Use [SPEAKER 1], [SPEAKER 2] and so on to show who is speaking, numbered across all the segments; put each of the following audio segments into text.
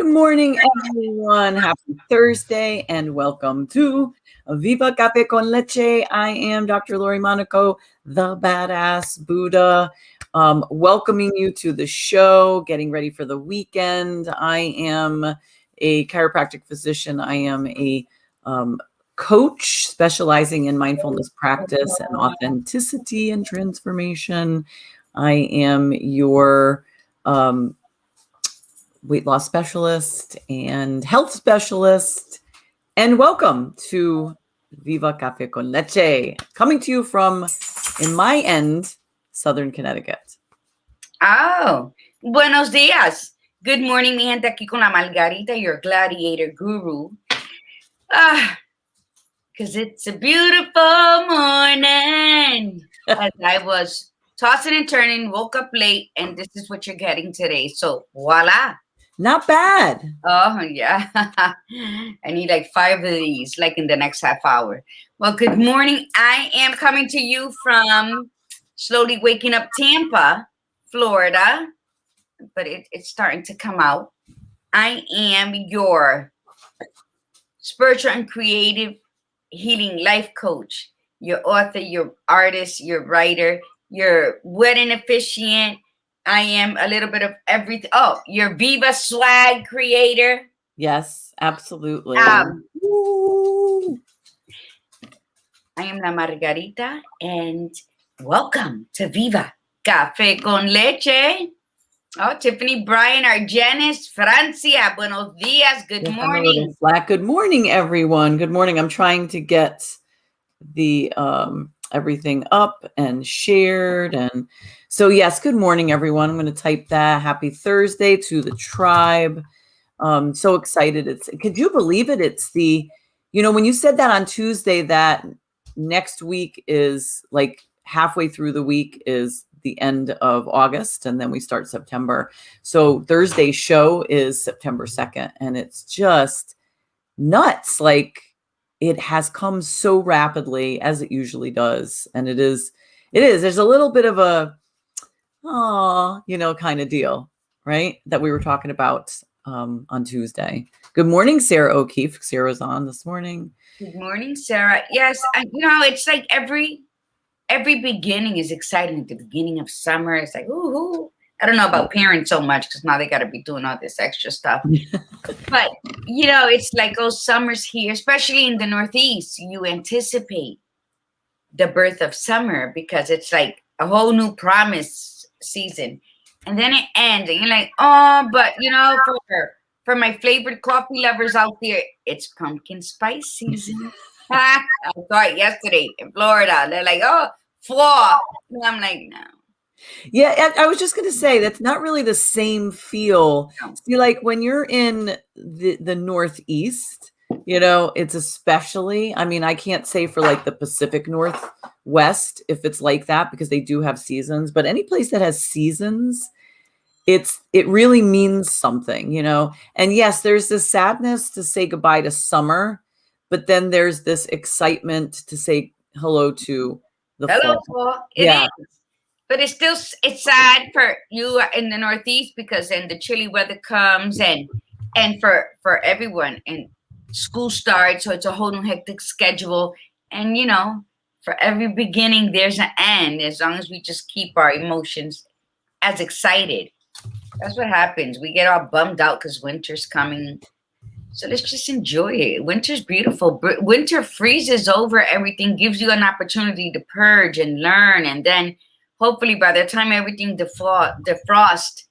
[SPEAKER 1] Good morning, everyone. Happy Thursday and welcome to Viva Café con Leche. I am Dr. Lori Monaco, the Badass Buddha, welcoming you to the show, getting ready for the weekend. I am a chiropractic physician. I am a coach specializing in mindfulness practice and authenticity and transformation. I am your weight loss specialist and health specialist. And welcome to Viva Café con Leche, coming to you from, in my end, Southern Connecticut.
[SPEAKER 2] Oh, buenos días. Good morning, mi gente, aquí con la Margarita, your gladiator guru. Because it's a beautiful morning. As I was tossing and turning, woke up late, and this is what you're getting today. So, voila.
[SPEAKER 1] Not bad.
[SPEAKER 2] Oh, yeah. I need like 5 of these, like in the next half hour. Well, good morning. I am coming to you from slowly waking up Tampa, Florida, but it's starting to come out. I am your spiritual and creative healing life coach, your author, your artist, your writer, your wedding officiant. I am a little bit of everything. Oh, your Viva swag creator.
[SPEAKER 1] Yes, absolutely.
[SPEAKER 2] I am La Margarita, and welcome to Viva Café con Leche. Oh, Tiffany, Brian, Argenis, Francia, buenos días, good morning.
[SPEAKER 1] Good morning, everyone. Good morning. I'm trying to get the everything up and shared. And so, yes, good morning, everyone. I'm going to type that. Happy Thursday to the tribe. So excited. Could you believe it? It's when you said that on Tuesday, that next week is like halfway through the week is the end of August, and then we start September. So Thursday's show is September 2nd, and it's just nuts. Like, it has come so rapidly, as it usually does. And it is, there's a little bit of a, kind of deal, right? That we were talking about on Tuesday. Good morning, Sarah O'Keefe. Sarah's on this morning.
[SPEAKER 2] Good morning, Sarah. Yes, it's like every beginning is exciting. At the beginning of summer, it's like, ooh. I don't know about parents so much because now they got to be doing all this extra stuff. But, it's like, summer's here, especially in the Northeast. You anticipate the birth of summer because it's like a whole new promise season. And then it ends and you're like, but, for my flavored coffee lovers out there, it's pumpkin spice season. I saw it yesterday in Florida. They're like, fall. And I'm like, no.
[SPEAKER 1] Yeah, I was just going to say that's not really the same feel. See, like when you're in the Northeast, it's especially, I can't say for like the Pacific Northwest if it's like that because they do have seasons, but any place that has seasons, it really means something, And yes, there's this sadness to say goodbye to summer, but then there's this excitement to say hello to the fall.
[SPEAKER 2] It is. But it's sad for you in the Northeast because then the chilly weather comes and for everyone and school starts. So it's a whole new hectic schedule. And, for every beginning, there's an end as long as we just keep our emotions as excited. That's what happens. We get all bummed out because winter's coming. So let's just enjoy it. Winter's beautiful. Winter freezes over everything, gives you an opportunity to purge and learn. And then hopefully by the time everything defrost,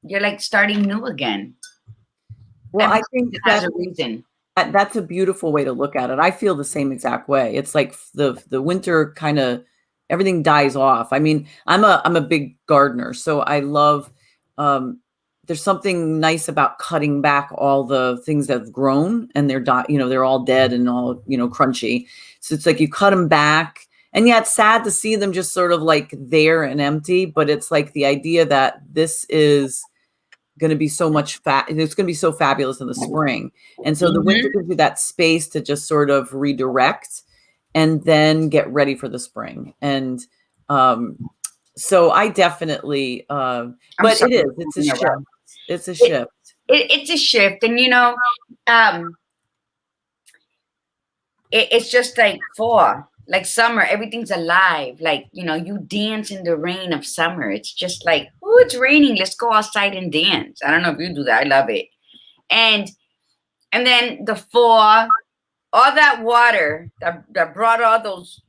[SPEAKER 2] you're like starting new again.
[SPEAKER 1] Well, I think
[SPEAKER 2] that's a reason.
[SPEAKER 1] That's a beautiful way to look at it. I feel the same exact way. It's like the winter kind of everything dies off. I'm a big gardener, so I love. There's something nice about cutting back all the things that have grown and they're all dead and all crunchy. So it's like you cut them back. And yeah, it's sad to see them just sort of like there and empty, but it's like the idea that this is going to be so much it's going to be so fabulous in the spring. And so the winter gives you that space to just sort of redirect and then get ready for the spring. And so I definitely, but it's a shift. It's a shift.
[SPEAKER 2] it's a shift. And, it's just like fall, like summer, everything's alive. Like, you dance in the rain of summer. It's just like, oh, it's raining. Let's go outside and dance. I don't know if you do that. I love it. And then the fall, all that water that brought all those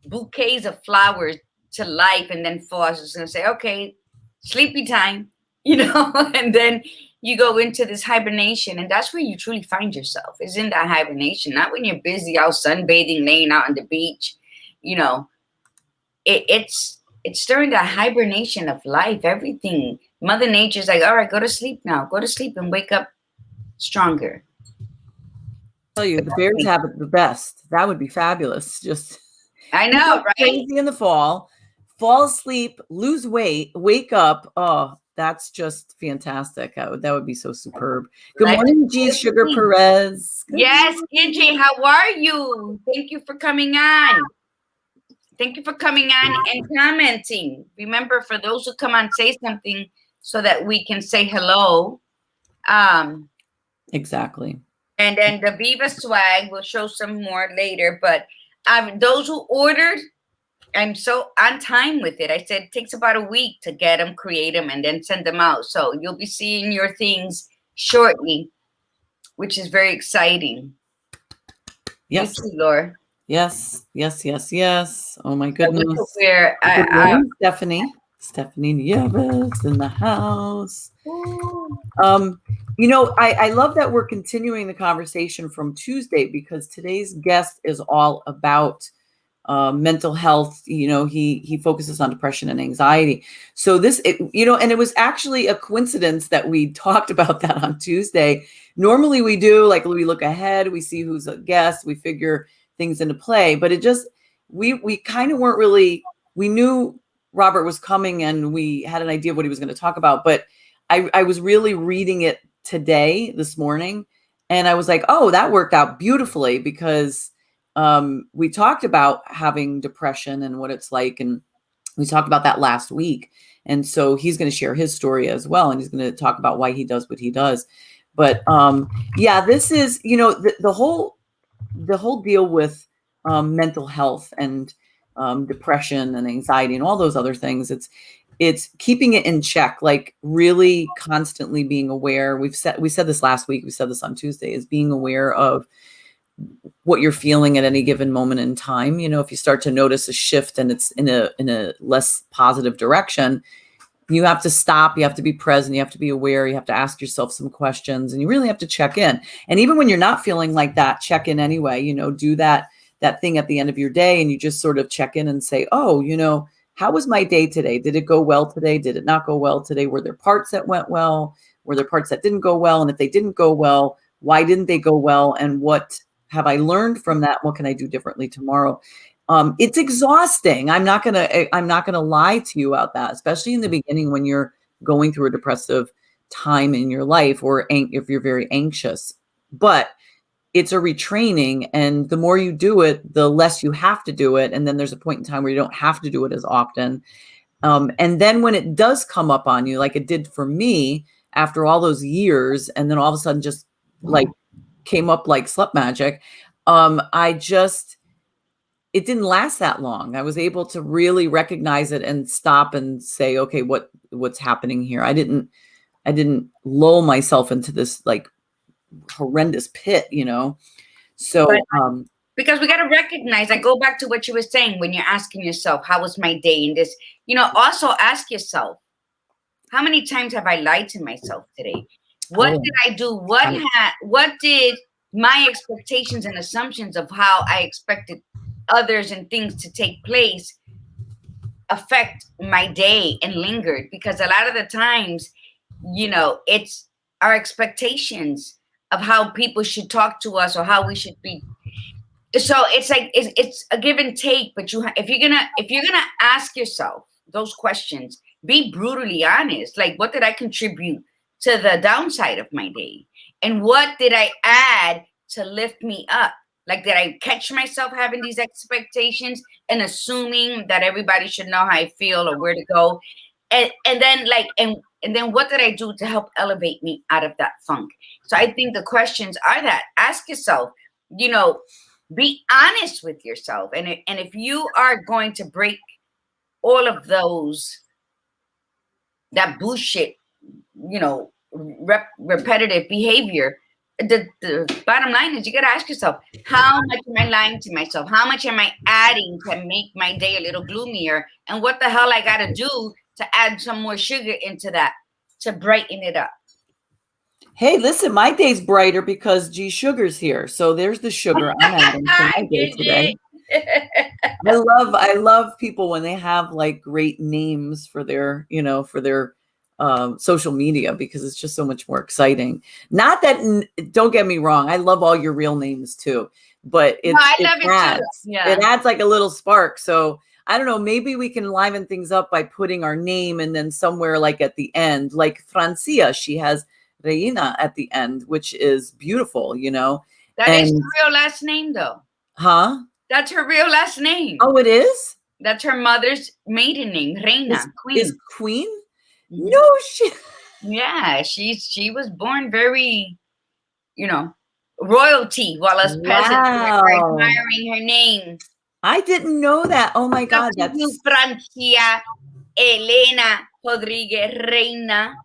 [SPEAKER 2] bouquets of flowers to life, and then fall, I was just going to say, okay, sleepy time, and then you go into this hibernation, and that's where you truly find yourself, is in that hibernation, not when you're busy out sunbathing, laying out on the beach. It's during that hibernation of life. Everything, Mother Nature's like, all right, go to sleep now, go to sleep and wake up stronger.
[SPEAKER 1] Tell you, the bears have it the best. That would be fabulous. Just
[SPEAKER 2] I know, right?
[SPEAKER 1] Crazy in the fall asleep, lose weight, wake up. Oh, that's just fantastic. That would be so superb. Good morning, G. Sugar Perez.
[SPEAKER 2] Yes, Gigi, how are you? Thank you for coming on. Thank you for coming on and commenting. Remember, for those who come on, say something so that we can say hello.
[SPEAKER 1] Exactly.
[SPEAKER 2] And then the Viva swag, we'll show some more later. But those who ordered, I'm so on time with it. I said it takes about a week to get them, create them, and then send them out. So you'll be seeing your things shortly, which is very exciting.
[SPEAKER 1] Yes,
[SPEAKER 2] you too, Laura.
[SPEAKER 1] Yes. Oh my goodness.
[SPEAKER 2] Where
[SPEAKER 1] Stephanie Nieves in the house. I love that we're continuing the conversation from Tuesday, because today's guest is all about mental health. He focuses on depression and anxiety. So and it was actually a coincidence that we talked about that on Tuesday. Normally we do, like, we look ahead, we see who's a guest, we figure things into play, but it just, we kind of weren't really, we knew Robert was coming and we had an idea of what he was going to talk about, but I was really reading it this morning, and I was like, oh, that worked out beautifully, because we talked about having depression and what it's like, and we talked about that last week. And so he's going to share his story as well, and he's going to talk about why he does what he does. But this is, the whole deal with mental health and depression and anxiety and all those other things. It's keeping it in check, like really constantly being aware. We said this last week, we said this on Tuesday, is being aware of what you're feeling at any given moment in time. If you start to notice a shift and it's in a less positive direction, you have to stop, you have to be present, you have to be aware, you have to ask yourself some questions, and you really have to check in. And even when you're not feeling like that, check in anyway. Do that thing at the end of your day, and you just sort of check in and say, oh, how was my day today? Did it go well today? Did it not go well today? Were there parts that went well? Were there parts that didn't go well? And if they didn't go well, why didn't they go well? And what have I learned from that? What can I do differently tomorrow? It's exhausting. I'm not gonna lie to you about that, especially in the beginning when you're going through a depressive time in your life, or if you're very anxious. But it's a retraining, and the more you do it, the less you have to do it. And then there's a point in time where you don't have to do it as often. And then when it does come up on you, like it did for me after all those years, and then all of a sudden just like came up like sleep magic, it didn't last that long. I was able to really recognize it and stop and say, okay, what's happening here? I didn't lull myself into this like horrendous pit, So
[SPEAKER 2] because we got to recognize, I go back to what you were saying when you're asking yourself, how was my day in this? Also ask yourself, how many times have I lied to myself today? What did I do? What did my expectations and assumptions of how I expected others and things to take place affect my day and lingered? Because a lot of the times, it's our expectations of how people should talk to us or how we should be. So it's like it's a give and take. But if you're gonna ask yourself those questions, be brutally honest. Like, what did I contribute to the downside of my day, and what did I add to lift me up? Like, did I catch myself having these expectations and assuming that everybody should know how I feel or where to go? and then like and then what did I do to help elevate me out of that funk? So I think the questions are that ask yourself, you know, be honest with yourself, and if you are going to break all of that bullshit, you know, repetitive behavior, the bottom line is you got to ask yourself, how much am I lying to myself? How much am I adding to make my day a little gloomier? And what the hell I got to do to add some more sugar into that to brighten it up?
[SPEAKER 1] Hey, listen, my day's brighter because G Sugar's here. So there's the sugar I'm adding to my day today. I love people when they have like great names for their, you know, for their social media, because it's just so much more exciting. Not that, don't get me wrong, I love all your real names too, but it adds like a little spark. So I don't know, maybe we can liven things up by putting our name and then somewhere like at the end, like Francia, she has Reina at the end, which is beautiful, you know.
[SPEAKER 2] That is her real last name though.
[SPEAKER 1] Huh?
[SPEAKER 2] That's her real last name.
[SPEAKER 1] Oh, it is?
[SPEAKER 2] That's her mother's maiden name, Reina, Queen.
[SPEAKER 1] Is Queen? Mm-hmm. No shit.
[SPEAKER 2] Yeah, she was born very, you know, royalty, while us peasants are admiring her name.
[SPEAKER 1] I didn't know that. Oh my God.
[SPEAKER 2] That's Francia Elena Rodriguez Reina.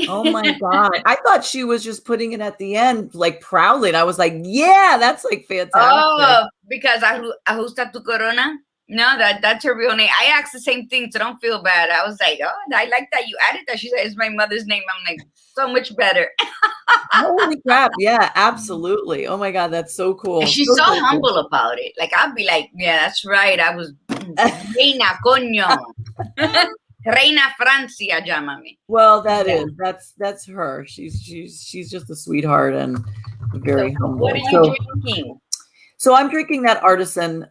[SPEAKER 1] Oh my God. I thought she was just putting it at the end, like proudly. And I was like, yeah, that's like fantastic.
[SPEAKER 2] Oh, because ajusta tu corona? No, that's her real name. I asked the same thing, so don't feel bad. I was like, oh, I like that you added that. She said, it's my mother's name. I'm like, so much better.
[SPEAKER 1] Holy crap. Yeah, absolutely. Oh my God, that's so cool.
[SPEAKER 2] And she's so humble about it. Like, I'll be like, yeah, that's right. I was Reina, coño. Reina Francia, llámame.
[SPEAKER 1] Well, that's her. She's just a sweetheart and very humble.
[SPEAKER 2] What are you drinking?
[SPEAKER 1] So I'm drinking that artisan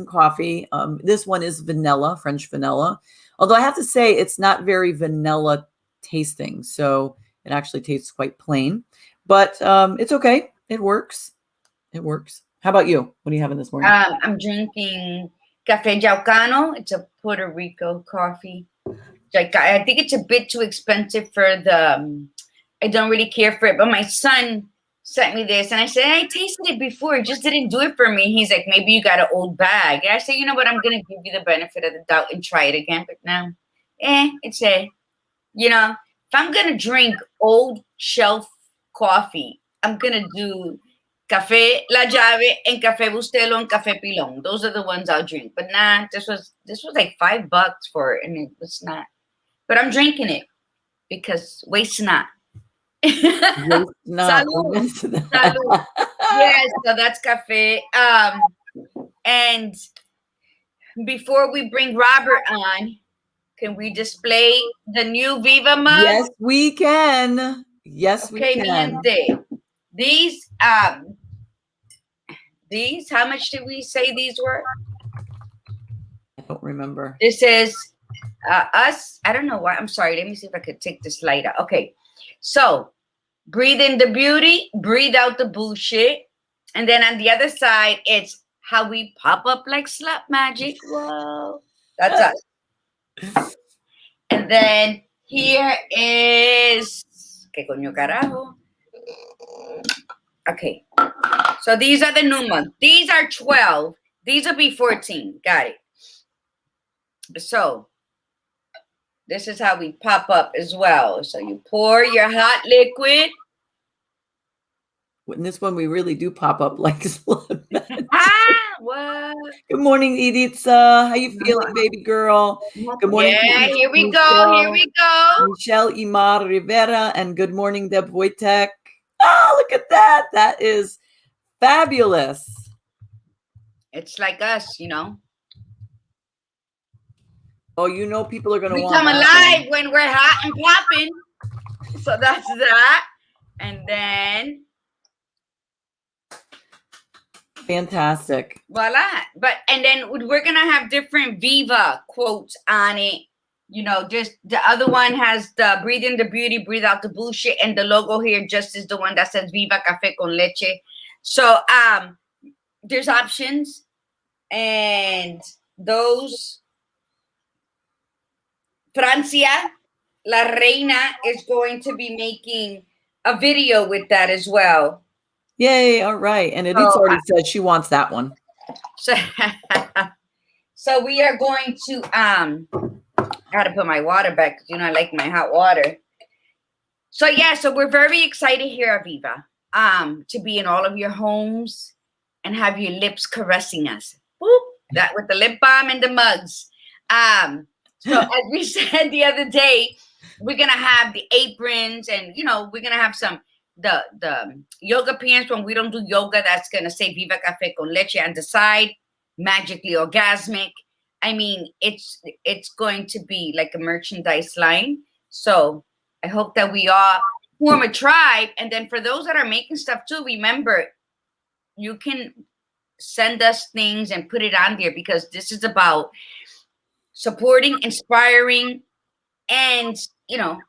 [SPEAKER 1] coffee. This one is vanilla, French vanilla. Although I have to say it's not very vanilla tasting. So it actually tastes quite plain, but it's okay. It works. It works. How about you? What are you having this morning?
[SPEAKER 2] I'm drinking Café Jaucano. It's a Puerto Rico coffee. Like, I think it's a bit too expensive for the, I don't really care for it, but my son sent me this and I said, I tasted it before. It just didn't do it for me. He's like, maybe you got an old bag. And I said, you know what? I'm going to give you the benefit of the doubt and try it again. But now, it's you know, if I'm going to drink old shelf coffee, I'm going to do Café La Llave and Café Bustelo and Café Pilon. Those are the ones I'll drink. But nah, this was like $5 for it, and it was not. But I'm drinking it because waste not.
[SPEAKER 1] Salud.
[SPEAKER 2] Salud. Yes, so that's cafe. And before we bring Robert on, can we display the new Viva mug?
[SPEAKER 1] Yes, we can. Yes, we can.
[SPEAKER 2] Okay, these, how much did we say these were?
[SPEAKER 1] I don't remember.
[SPEAKER 2] This is us. I don't know why. I'm sorry. Let me see if I could take this light out. Okay. So breathe in the beauty, breathe out the bullshit. And then on the other side, it's how we pop up like slap magic. Whoa. That's us. And then here is ¿Qué coño carajo? Okay. So these are the new ones. These are 12. These will be 14. Got it. So this is how we pop up as well. So you pour your hot liquid.
[SPEAKER 1] In this one, we really do pop up like slap magic.
[SPEAKER 2] What?
[SPEAKER 1] Good morning, Editha. How you feeling, baby girl? Good morning.
[SPEAKER 2] Yeah, here we go.
[SPEAKER 1] Michelle Imar Rivera, and good morning, Deb Wojtek. Oh, look at that. That is fabulous.
[SPEAKER 2] It's like us, you know.
[SPEAKER 1] Oh, you know people are going to
[SPEAKER 2] want to come alive when we're hot and popping. So that's that. And then
[SPEAKER 1] fantastic.
[SPEAKER 2] Voila. And then we're going to have different Viva quotes on it. You know, just the other one has the breathe in the beauty, breathe out the bullshit. And the logo here just is the one that says Viva Café con Leche. So there's options. And those Francia, La Reina, is going to be making a video with that as well.
[SPEAKER 1] Yay. All right. And Edith's already said she wants that one.
[SPEAKER 2] So, so we are going to, I got to put my water back because, you know, I like my hot water. So, yeah, so we're very excited here at Viva to be in all of your homes and have your lips caressing us. Whoop, that with the lip balm and the mugs. So as we said the other day, we're going to have the aprons and, you know, we're going to have some, the yoga pants when we don't do yoga. That's going to say Viva Café con Leche on the side, magically orgasmic. I mean, it's going to be like a merchandise line. So I hope that we all form a tribe. And then for those that are making stuff too, remember, you can send us things and put it on there because this is about supporting, inspiring, and, you know,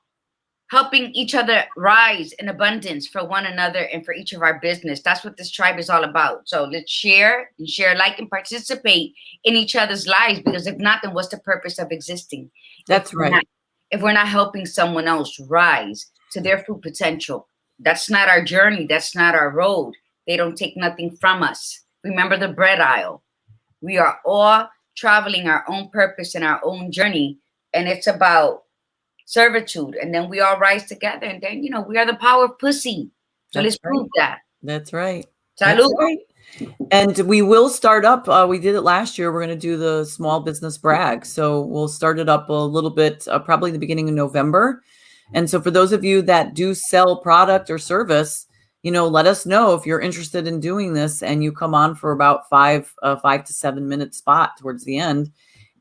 [SPEAKER 2] helping each other rise in abundance for one another and for each of our business. That's what this tribe is all about. So let's share, like, and participate in each other's lives, because if not, then what's the purpose of existing?
[SPEAKER 1] That's right.
[SPEAKER 2] If we're not helping someone else rise to their full potential, that's not our journey. That's not our road. They don't take nothing from us. Remember the bread aisle. We are all traveling our own purpose and our own journey. And it's about servitude. And then we all rise together. And then, you know, we are the power of pussy. So let's prove that.
[SPEAKER 1] That's right.
[SPEAKER 2] Salud.
[SPEAKER 1] That's right. And we will start up. We did it last year. We're going to do the small business brag. So we'll start it up a little bit, probably the beginning of November. And so for those of you that do sell product or service, you know, let us know if you're interested in doing this, and you come on for about 5 to 7 minute spot towards the end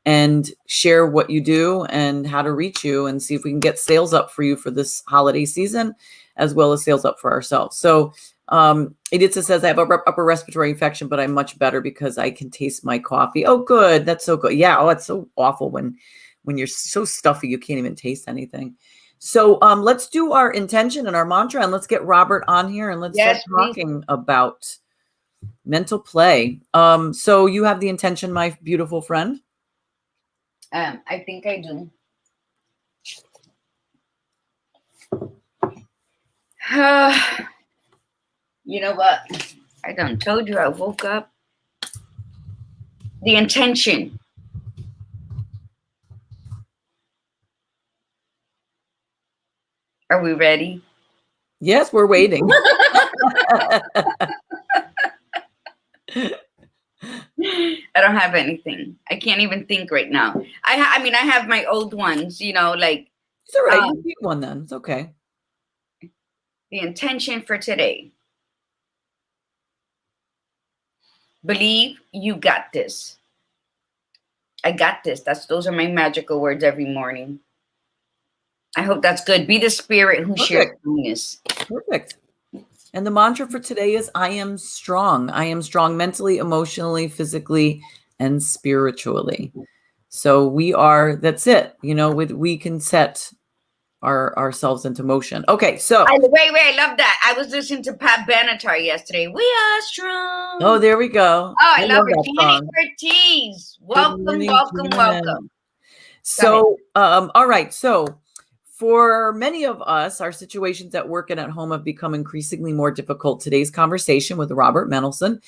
[SPEAKER 1] and share what you do and how to reach you, and see if we can get sales up for you for this holiday season, as well as sales up for ourselves. So Editha says, I have an upper respiratory infection, but I'm much better because I can taste my coffee. Oh, good. That's so good. Yeah. Oh, it's so awful when you're so stuffy, you can't even taste anything. So let's do our intention and our mantra, and let's get Robert on here, and let's start talking about mental play. So you have the intention, my beautiful friend?
[SPEAKER 2] I think I do. You know what? I done told you I woke up. The intention. Are we ready?
[SPEAKER 1] Yes, we're waiting.
[SPEAKER 2] I don't have anything. I can't even think right now. I mean, I have my old ones, you know, like.
[SPEAKER 1] It's all right. You pick one then. It's okay.
[SPEAKER 2] The intention for today. Believe you got this. I got this. Those are my magical words every morning. I hope that's good. Be the spirit who shares kindness.
[SPEAKER 1] Perfect. And the mantra for today is, I am strong. I am strong mentally, emotionally, physically, and spiritually. So we are, that's it. You know, we can set ourselves into motion. Okay, so.
[SPEAKER 2] Wait, I love that. I was listening to Pat Benatar yesterday. We are strong.
[SPEAKER 1] Oh, there we go.
[SPEAKER 2] Oh, I love it. Janet Ortiz. Welcome.
[SPEAKER 1] So, all right. So for many of us, our situations at work and at home have become increasingly more difficult. Today's conversation with Robert MANOLSON,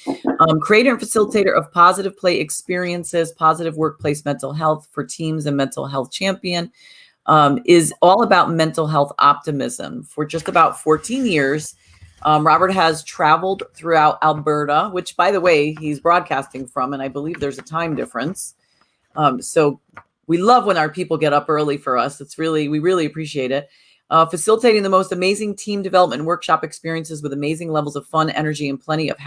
[SPEAKER 1] creator and facilitator of positive play experiences, positive workplace mental health for teams, and mental health champion, is all about mental health optimism. For just about 14 years, Robert has traveled throughout Alberta, which, by the way, he's broadcasting from, and I believe there's a time difference. So we love when our people get up early for us. We really appreciate it. Facilitating the most amazing team development workshop experiences with amazing levels of fun, energy, and plenty of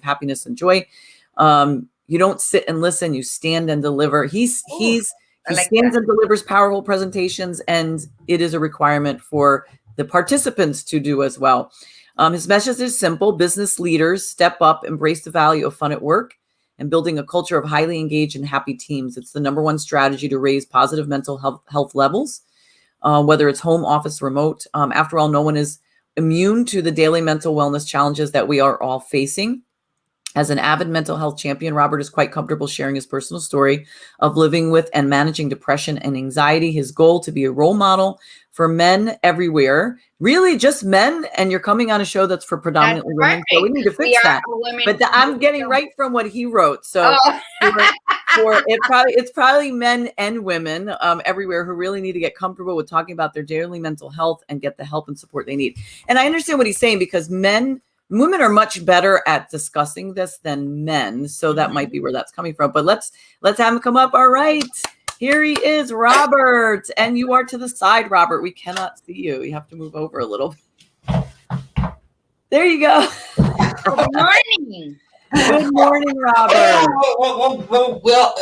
[SPEAKER 1] happiness and joy. You don't sit and listen; you stand and deliver. He stands and delivers powerful presentations, and it is a requirement for the participants to do as well. His message is simple: business leaders step up, embrace the value of fun at work, and building a culture of highly engaged and happy teams. It's the number one strategy to raise positive mental health levels, whether it's home, office, remote. After all, no one is immune to the daily mental wellness challenges that we are all facing. As an avid mental health champion, Robert is quite comfortable sharing his personal story of living with and managing depression and anxiety. His goal to be a role model for men everywhere, really just men. And you're coming on a show that's for predominantly women, so we need to fix that. But I'm getting right from what he wrote. So it's probably men and women everywhere who really need to get comfortable with talking about their daily mental health and get the help and support they need. And I understand what he's saying, because women are much better at discussing this than men. So that might be where that's coming from. But let's have him come up. All right. Here he is, Robert. And you are to the side, Robert. We cannot see you. You have to move over a little. There you go.
[SPEAKER 2] Good morning.
[SPEAKER 1] Good morning, Robert.
[SPEAKER 3] Well,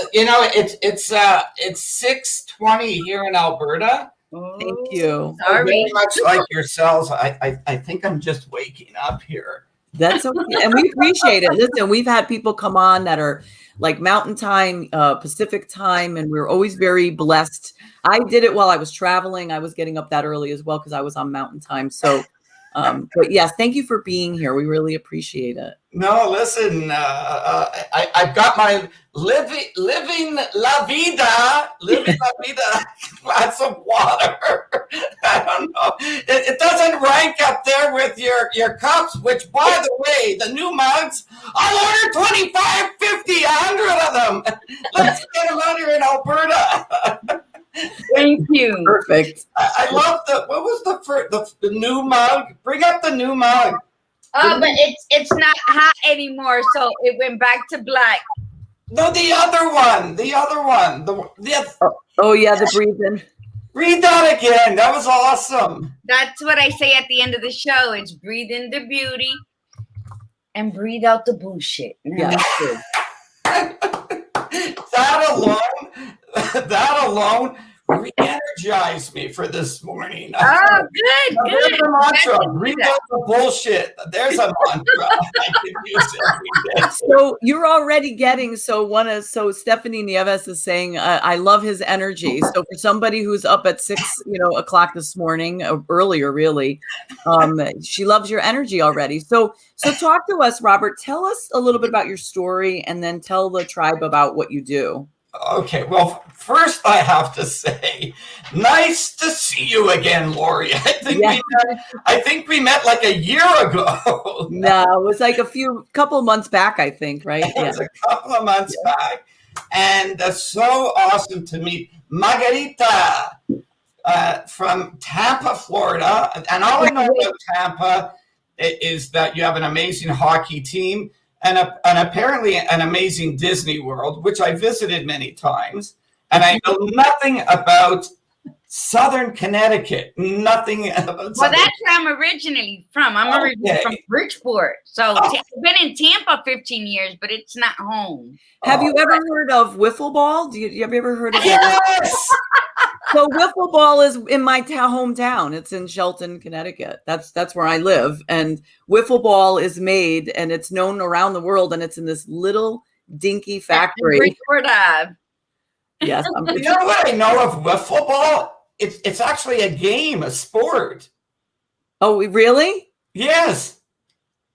[SPEAKER 3] it's 6:20 here in Alberta.
[SPEAKER 1] Thank you.
[SPEAKER 3] Very much like yourselves. I think I'm just waking up here.
[SPEAKER 1] That's okay. And we appreciate it. Listen, we've had people come on that are like Mountain Time, Pacific Time, and we're always very blessed. I did it while I was traveling. I was getting up that early as well because I was on Mountain Time. So, but yes, thank you for being here. We really appreciate it.
[SPEAKER 3] No, listen, I've got my living la vida glass of water. I don't know. It doesn't rank up there with your cups, which, by the way, the new mugs, I'll order 25, 50, 100 of them. Let's get them out here in Alberta.
[SPEAKER 2] Thank you.
[SPEAKER 1] Perfect.
[SPEAKER 3] I love what was the new mug? Bring up the new mug.
[SPEAKER 2] Oh, but it's not hot anymore, so it went back to black.
[SPEAKER 3] No, the other one.
[SPEAKER 1] Oh yeah, the breathing.
[SPEAKER 3] Read that again. That was awesome.
[SPEAKER 2] That's what I say at the end of the show. It's breathe in the beauty and breathe out the bullshit.
[SPEAKER 1] Yeah.
[SPEAKER 3] That alone re-energized me for this morning.
[SPEAKER 2] Oh, good.
[SPEAKER 3] There's a mantra. Read out the bullshit. There's a mantra I can use every day.
[SPEAKER 1] So you're already getting, so Stephanie Nieves is saying, I love his energy. So for somebody who's up at 6 o'clock this morning, earlier really, she loves your energy already. So talk to us, Robert. Tell us a little bit about your story, and then tell the tribe about what you do.
[SPEAKER 3] Okay, well, first I have to say, nice to see you again, Lori. I think we met like a year ago.
[SPEAKER 1] No, it was like couple months back, I think, right?
[SPEAKER 3] It was a couple of months back. And so awesome to meet Margarita from Tampa, Florida. And all I know about Tampa is that you have an amazing hockey team. And apparently an amazing Disney World, which I visited many times. And I know nothing about Southern Connecticut. Nothing about
[SPEAKER 2] Well, that's where I'm originally from. I'm originally from Bridgeport. So I've been in Tampa 15 years, but it's not home.
[SPEAKER 1] Have you ever heard of wiffle ball? Have you ever heard of
[SPEAKER 3] that?
[SPEAKER 1] Yes! So wiffle ball is in my hometown. It's in Shelton, Connecticut. That's where I live. And wiffle ball is made, and it's known around the world. And it's in this little dinky factory.
[SPEAKER 2] Bridgeport Ave.
[SPEAKER 1] Yes.
[SPEAKER 3] You know what I know of wiffle ball? It's actually a game, a sport.
[SPEAKER 1] Oh, really?
[SPEAKER 3] Yes.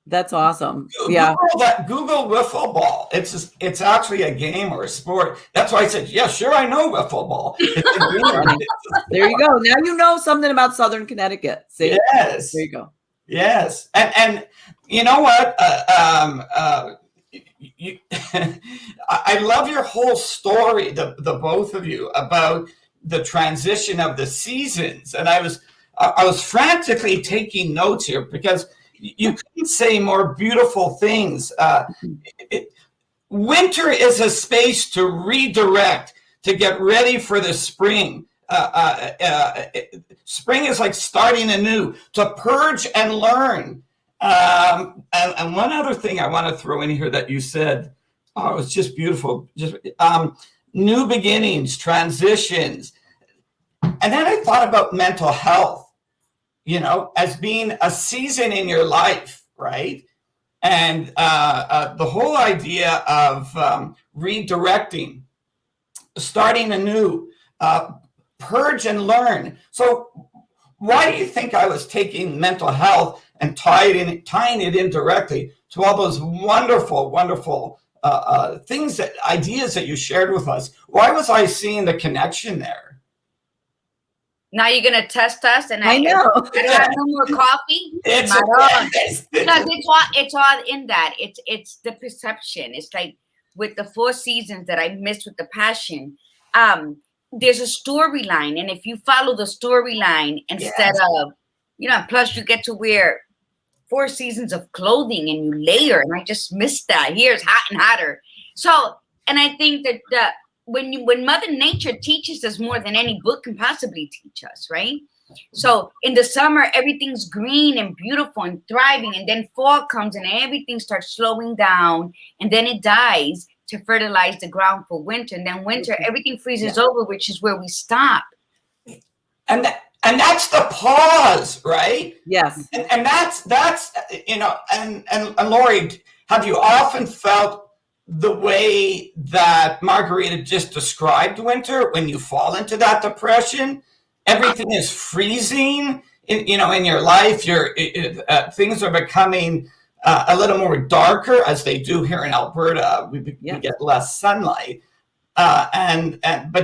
[SPEAKER 1] That's awesome.
[SPEAKER 3] Google wiffle ball. It's actually a game or a sport. That's why I said, yeah, sure, I know wiffle ball.
[SPEAKER 1] There you go. Now you know something about Southern Connecticut. See?
[SPEAKER 3] Yes.
[SPEAKER 1] There you go.
[SPEAKER 3] Yes. And you know what? I love your whole story, the both of you, about the transition of the seasons. And I was frantically taking notes here because you couldn't say more beautiful things. Winter is a space to redirect, to get ready for the spring. Spring is like starting anew, to purge and learn. And one other thing I want to throw in here that you said, it's just beautiful. Just new beginnings, transitions. And then I thought about mental health, as being a season in your life, right? And the whole idea of redirecting, starting anew, purge and learn. So why do you think I was taking mental health and tying it in directly to all those wonderful, wonderful things, ideas that you shared with us. Why was I seeing the connection there?
[SPEAKER 2] Now you're gonna test us, and
[SPEAKER 1] I know.
[SPEAKER 2] I don't have no more coffee.
[SPEAKER 3] It's
[SPEAKER 2] Because it's all in that. It's the perception. It's like with the 4 seasons that I missed with the passion. There's a storyline, and if you follow the storyline instead of, plus you get to wear 4 seasons of clothing and you layer, and I just missed that. Here it's hot and hotter. So, and I think that when Mother Nature teaches us more than any book can possibly teach us, right? So in the summer, everything's green and beautiful and thriving, and then fall comes and everything starts slowing down, and then it dies to fertilize the ground for winter, and then winter, everything freezes over, which is where we stop.
[SPEAKER 3] And that's the pause, right?
[SPEAKER 1] Yes.
[SPEAKER 3] And that's and Lori, have you often felt the way that Margarita just described winter, when you fall into that depression? Everything is freezing in your life. Things are becoming a little more darker, as they do here in Alberta. We get less sunlight, but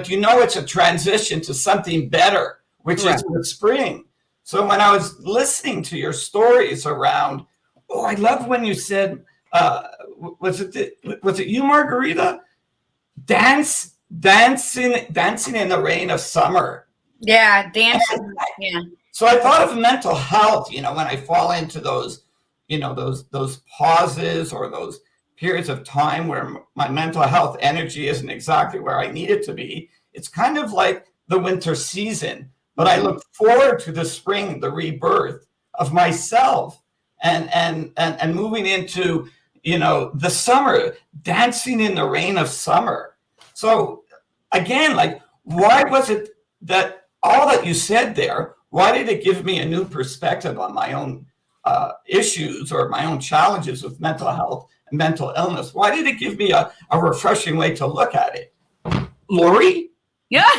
[SPEAKER 3] it's a transition to something better, which is with spring. So when I was listening to your stories around, I love when you said, was it you, Margarita? Dancing in the rain of summer.
[SPEAKER 2] Yeah, dancing. Yeah.
[SPEAKER 3] So I thought of mental health, when I fall into those, those pauses or those periods of time where my mental health energy isn't exactly where I need it to be. It's kind of like the winter season, but I look forward to the spring, the rebirth of myself, and moving into, the summer, dancing in the rain of summer. So again, why was it that all that you said there, why did it give me a new perspective on my own issues or my own challenges with mental health and mental illness? Why did it give me a refreshing way to look at it? Lori?
[SPEAKER 2] Yeah.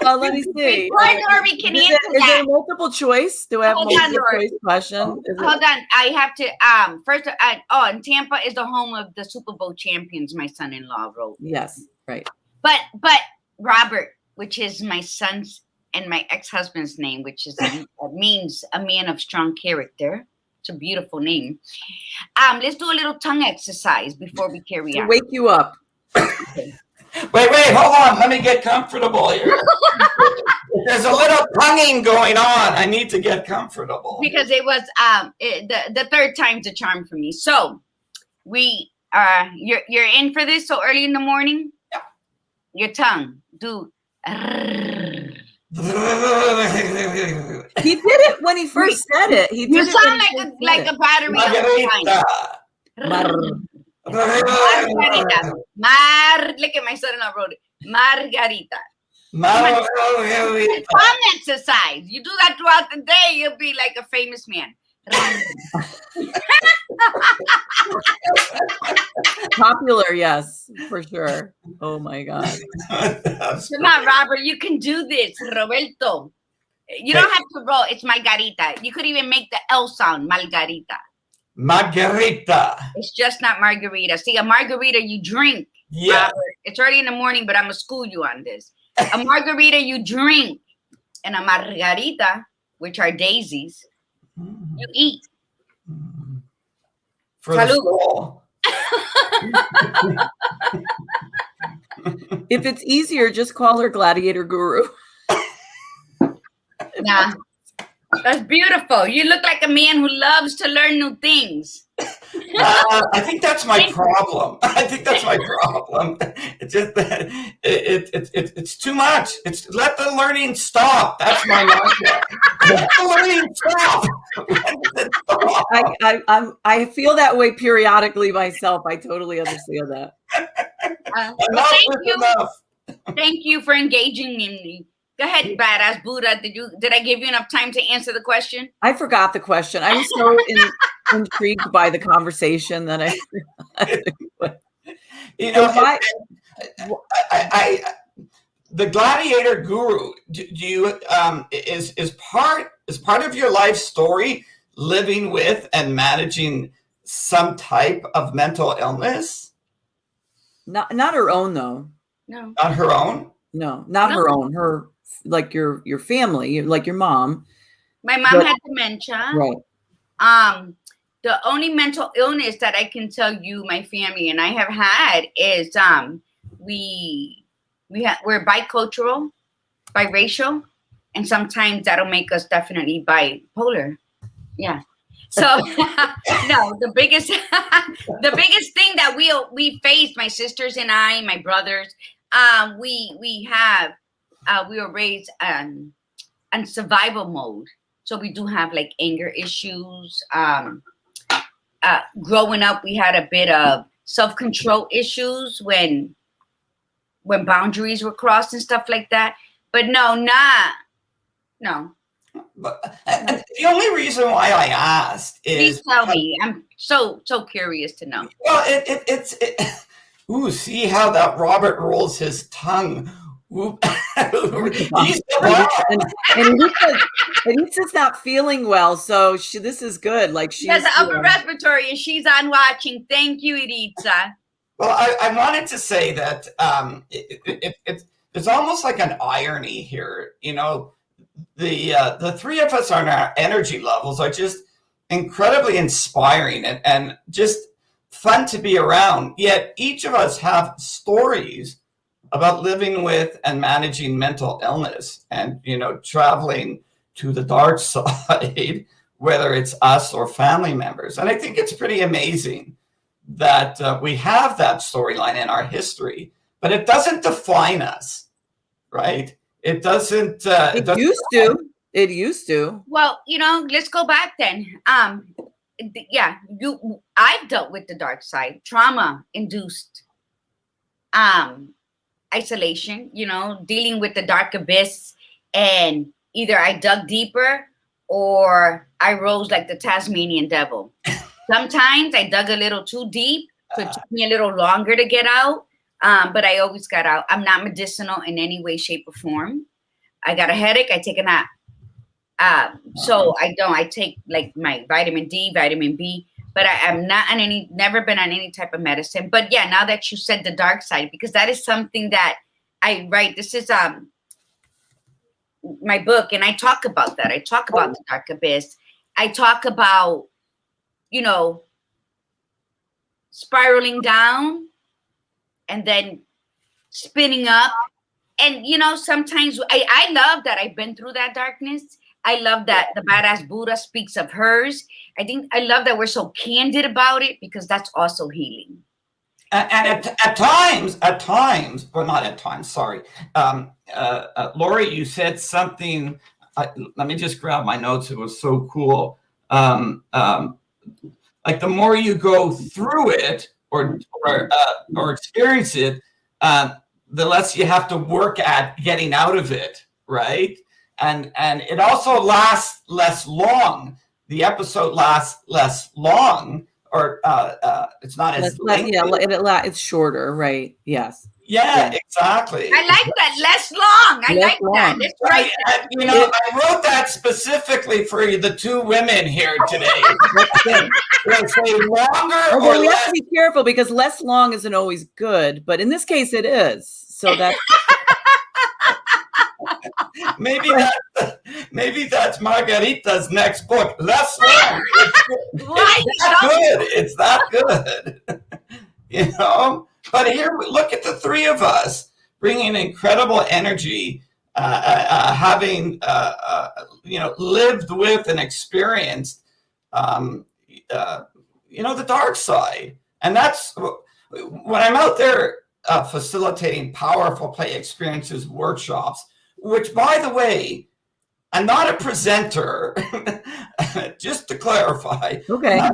[SPEAKER 1] Let me see.
[SPEAKER 2] Lori can answer that.
[SPEAKER 1] Is there multiple choice? Do I have multiple choice question?
[SPEAKER 2] Hold on. I have to, first, and Tampa is the home of the Super Bowl champions, my son-in-law wrote.
[SPEAKER 1] Yes, right.
[SPEAKER 2] But Robert, which is my son's and my ex-husband's name, which is means a man of strong character. It's a beautiful name. Let's do a little tongue exercise before we carry on.
[SPEAKER 1] Wake you up.
[SPEAKER 3] Wait, hold on. Let me get comfortable here. There's a little tonguing going on. I need to get comfortable.
[SPEAKER 2] Because it was the third time's a charm for me. So you're in for this so early in the morning?
[SPEAKER 3] Yeah.
[SPEAKER 2] Your tongue. Do.
[SPEAKER 1] He did it when he first said it.
[SPEAKER 2] You sound like a battery. Margarita. Look at my son-in-law wrote it. Margarita. Tongue exercise. You do that throughout the day, you'll be like a famous man.
[SPEAKER 1] Popular, yes, for sure. Oh my God.
[SPEAKER 2] Come on, Robert, you can do this. Roberto. You don't have to roll. It's Margarita. You could even make the L sound, Margarita.
[SPEAKER 3] Margarita.
[SPEAKER 2] It's just not margarita. See, a margarita you drink.
[SPEAKER 3] Yeah.
[SPEAKER 2] Robert. It's early in the morning, but I'm going to school you on this. A margarita you drink, and a margarita, which are daisies, you eat.
[SPEAKER 3] For the soul.
[SPEAKER 1] If it's easier, just call her Gladiator Guru.
[SPEAKER 2] Nah. That's beautiful. You look like a man who loves to learn new things.
[SPEAKER 3] I think that's my problem. It's just that it's too much. It's let the learning stop. That's my mantra. Let the learning stop.
[SPEAKER 1] I feel that way periodically myself. I totally understand that.
[SPEAKER 2] Thank you for engaging in me. Go ahead, badass Buddha. Did I give you enough time to answer the question?
[SPEAKER 1] I forgot the question. I was so intrigued by the conversation that I.
[SPEAKER 3] the gladiator guru, do you is part of your life story living with and managing some type of mental illness?
[SPEAKER 1] Not her own though.
[SPEAKER 2] No.
[SPEAKER 3] Not her own?
[SPEAKER 1] No, not her own. Her, like your family, like your mom.
[SPEAKER 2] My mom had dementia.
[SPEAKER 1] Right.
[SPEAKER 2] The only mental illness that I can tell you, my family and I have had is we're bicultural, biracial, and sometimes that'll make us definitely bipolar. Yeah. So no, the biggest thing that we faced, my sisters and I, my brothers, we were raised on survival mode. So we do have like anger issues. Growing up, we had a bit of self-control issues when boundaries were crossed and stuff like that. But no.
[SPEAKER 3] But the only reason why I asked is,
[SPEAKER 2] please tell me. I'm so curious to know.
[SPEAKER 3] Well, see how that Robert rolls his tongue. He's
[SPEAKER 1] Edith's not feeling well, so this is good. Like she
[SPEAKER 2] has an upper respiratory, and she's on watching. Thank you, Editha.
[SPEAKER 3] Well, I wanted to say that it's almost like an irony here. You know, the three of us on our energy levels are just incredibly inspiring and just fun to be around. Yet each of us have stories about living with and managing mental illness and, traveling to the dark side, whether it's us or family members. And I think it's pretty amazing that we have that storyline in our history, but it doesn't define us, right? It doesn't. It
[SPEAKER 1] used to.
[SPEAKER 2] Well, let's go back then. I've dealt with the dark side, trauma-induced isolation, dealing with the dark abyss, and either I dug deeper or I rose like the Tasmanian devil. Sometimes I dug a little too deep, so it took me a little longer to get out, but I always got out. I'm not medicinal in any way, shape, or form. I got a headache, I take a nap. So I take like my vitamin D, vitamin B, but I'm not on never been on any type of medicine. But yeah, now that you said the dark side, because that is something that I write. This is my book, and I talk about that. I talk about the dark abyss. I talk about, spiraling down and then spinning up. And, sometimes I love that I've been through that darkness. I love that the Badass Buddha speaks of hers. I love that we're so candid about it, because that's also healing.
[SPEAKER 3] And at times, well, not at times, sorry. Lori, you said something, let me just grab my notes. It was so cool. Like the more you go through it or experience it, the less you have to work at getting out of it, right? And it also lasts less long. The episode lasts less long, or it's not as lengthy.
[SPEAKER 1] It's shorter, right? Yes.
[SPEAKER 3] Yeah, exactly.
[SPEAKER 2] I like that. Less long. I like that. That's right.
[SPEAKER 3] And, I wrote that specifically for the two women here today. Let's say longer or
[SPEAKER 1] we
[SPEAKER 3] less.
[SPEAKER 1] have to be careful, because less long isn't always good, but in this case it is. So that's
[SPEAKER 3] maybe that's Margarita's next book. Less long. It's that good. But here, look at the three of us bringing incredible energy, having lived with and experienced the dark side. And that's when I'm out there facilitating powerful play experiences workshops, which, by the way, I'm not a presenter, just to clarify.
[SPEAKER 1] Okay.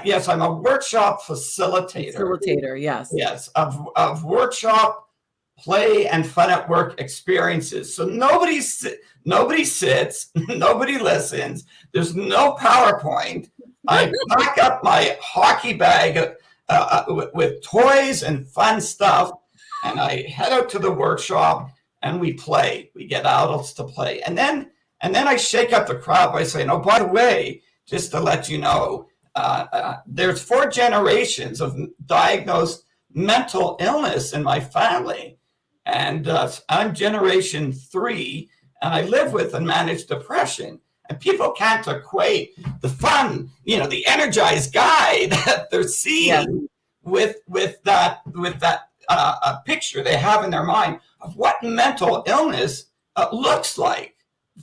[SPEAKER 3] Yes, I'm a workshop facilitator.
[SPEAKER 1] Yes.
[SPEAKER 3] Yes, of workshop, play, and fun at work experiences. So nobody sits, nobody listens. There's no PowerPoint. I pack up my hockey bag with toys and fun stuff, and I head out to the workshop, and we play. We get adults to play. And then I shake up the crowd by saying, oh, by the way, just to let you know, there's 4 generations of diagnosed mental illness in my family. And I'm generation 3, and I live with and manage depression. And people can't equate the fun, the energized guy that they're seeing with that picture they have in their mind of what mental illness looks like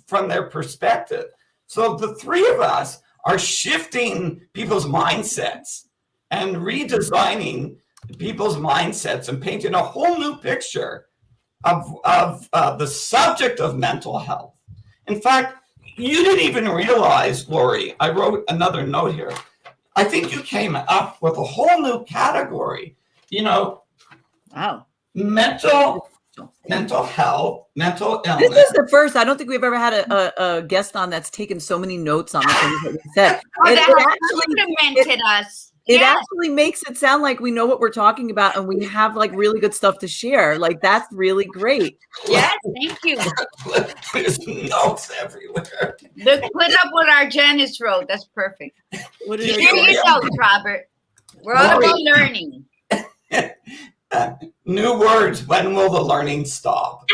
[SPEAKER 3] from their perspective. So the 3 of us are shifting people's mindsets and redesigning people's mindsets and painting a whole new picture of the subject of mental health. In fact, you didn't even realize, Lori, I wrote another note here. I think you came up with a whole new category,
[SPEAKER 1] Wow.
[SPEAKER 3] mental health, mental illness.
[SPEAKER 1] This is the first. I don't think we've ever had a guest on that's taken so many notes on the things that we said. It actually makes it sound like we know what we're talking about, and we have like really good stuff to share. Like, that's really great.
[SPEAKER 2] Yes, thank you.
[SPEAKER 3] There's notes everywhere.
[SPEAKER 2] Look, put up what our Janice wrote. That's perfect.
[SPEAKER 1] What
[SPEAKER 2] Here you go, Robert. We're all about learning.
[SPEAKER 3] New words. When will the learning stop?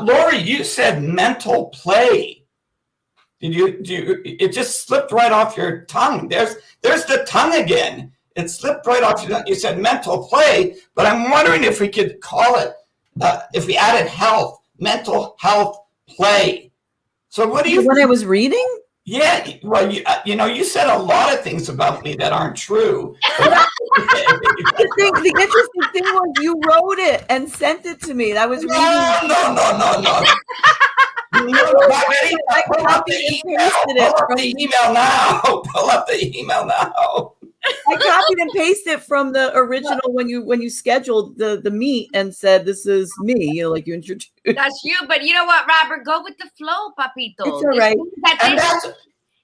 [SPEAKER 3] Lori, you said mental play. Did you? It just slipped right off your tongue. There's the tongue again. It slipped right off your tongue. You said mental play, but I'm wondering if we could call it, if we added health, mental health play. So what do you?
[SPEAKER 1] When I was reading?
[SPEAKER 3] Yeah, well, you said a lot of things about me that aren't true.
[SPEAKER 1] The interesting thing was you wrote it and sent it to me. That was reading.
[SPEAKER 3] No.
[SPEAKER 1] I copied and pasted it
[SPEAKER 3] from the email now. Pull up the email now.
[SPEAKER 1] I copied and pasted it from the original when you scheduled the meet and said, "This is me." Like you introduced.
[SPEAKER 2] That's you, but you know what, Robert? Go with the flow, papito.
[SPEAKER 1] It's all right.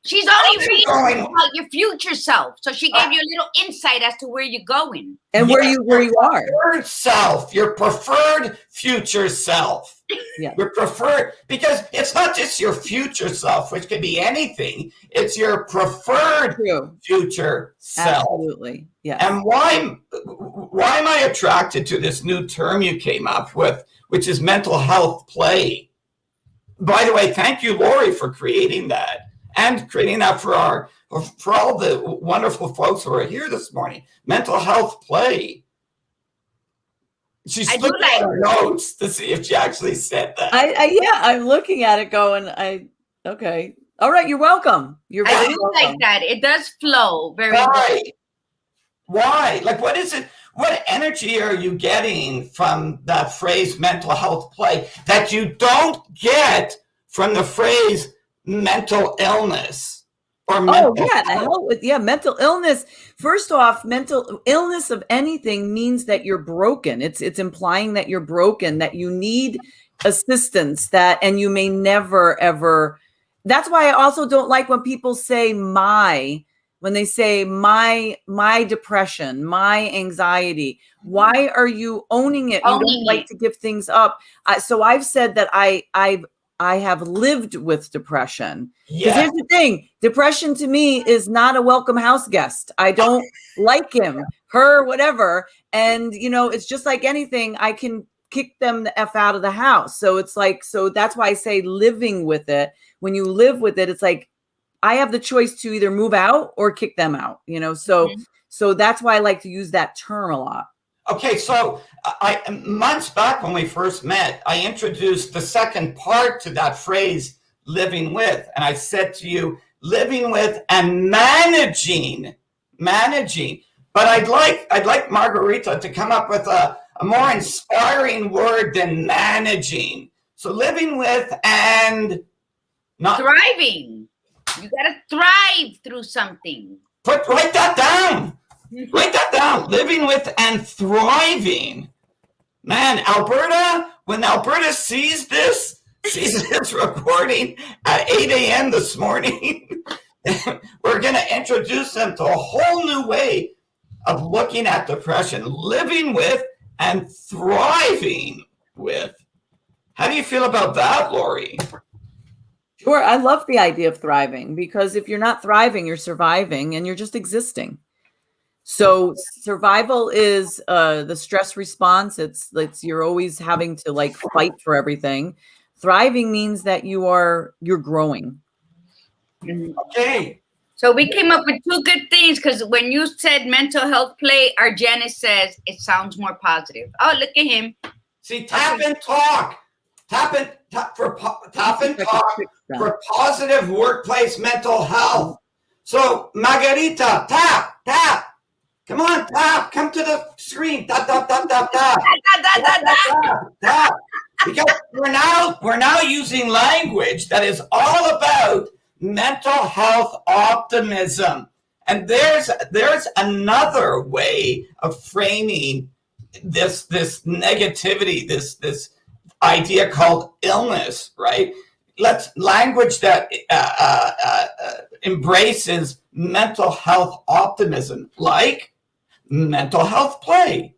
[SPEAKER 2] She's only reading about your future self, so she gave you a little insight as to where you're going
[SPEAKER 1] and where you are.
[SPEAKER 3] Preferred self, your preferred future self.
[SPEAKER 1] Yeah.
[SPEAKER 3] Your preferred, because it's not just your future self, which could be anything. It's your preferred future self.
[SPEAKER 1] Absolutely. Yeah.
[SPEAKER 3] And why am I attracted to this new term you came up with, which is mental health play? By the way, thank you, Lori, for creating that. And creating that for all the wonderful folks who are here this morning. Mental health play. She's looking at her notes to see if she actually said that.
[SPEAKER 1] I'm looking at it going, okay. All right, you're welcome. You're
[SPEAKER 2] I
[SPEAKER 1] very
[SPEAKER 2] do
[SPEAKER 1] welcome.
[SPEAKER 2] like that. It does flow very well.
[SPEAKER 3] Why? Like, what is it? What energy are you getting from that phrase mental health play that you don't get from the phrase mental illness or mental
[SPEAKER 1] mental illness. First off, mental illness of anything means that you're broken. It's implying that you're broken, that you need assistance, and you may never ever. That's why I also don't like when people say when they say my depression, my anxiety. Why are you owning it? You don't like to give things up. So I've said that I have lived with depression. Because here's the thing, depression to me is not a welcome house guest. I don't like him, her, whatever. And, it's just like anything, I can kick them the F out of the house. So it's like, so that's why I say living with it. When you live with it, it's like, I have the choice to either move out or kick them out, So that's why I like to use that term a lot.
[SPEAKER 3] Okay, so months back when we first met, I introduced the second part to that phrase, living with. And I said to you, living with and managing. But I'd like Margarita to come up with a more inspiring word than managing. So living with and not
[SPEAKER 2] thriving. You gotta thrive through something.
[SPEAKER 3] Write that down. Write that down. Living with and thriving. Man, Alberta, when Alberta sees this recording at 8 a.m. this morning, we're going to introduce them to a whole new way of looking at depression. Living with and thriving with. How do you feel about that, Lori?
[SPEAKER 1] Sure. I love the idea of thriving, because if you're not thriving, you're surviving and you're just existing. So survival is the stress response. It's you're always having to like fight for everything. Thriving means that you're growing.
[SPEAKER 3] Okay.
[SPEAKER 2] So we came up with two good things, because when you said mental health play, our Janice says it sounds more positive. Oh, look at him.
[SPEAKER 3] See, tap and talk. Tap and talk for positive workplace mental health. So Margarita, tap. Come on, tap. Come to the screen. Tap. Tap. Because we're now using language that is all about mental health optimism. And there's another way of framing this negativity, this idea called illness, right? Language that embraces mental health optimism, like mental health play,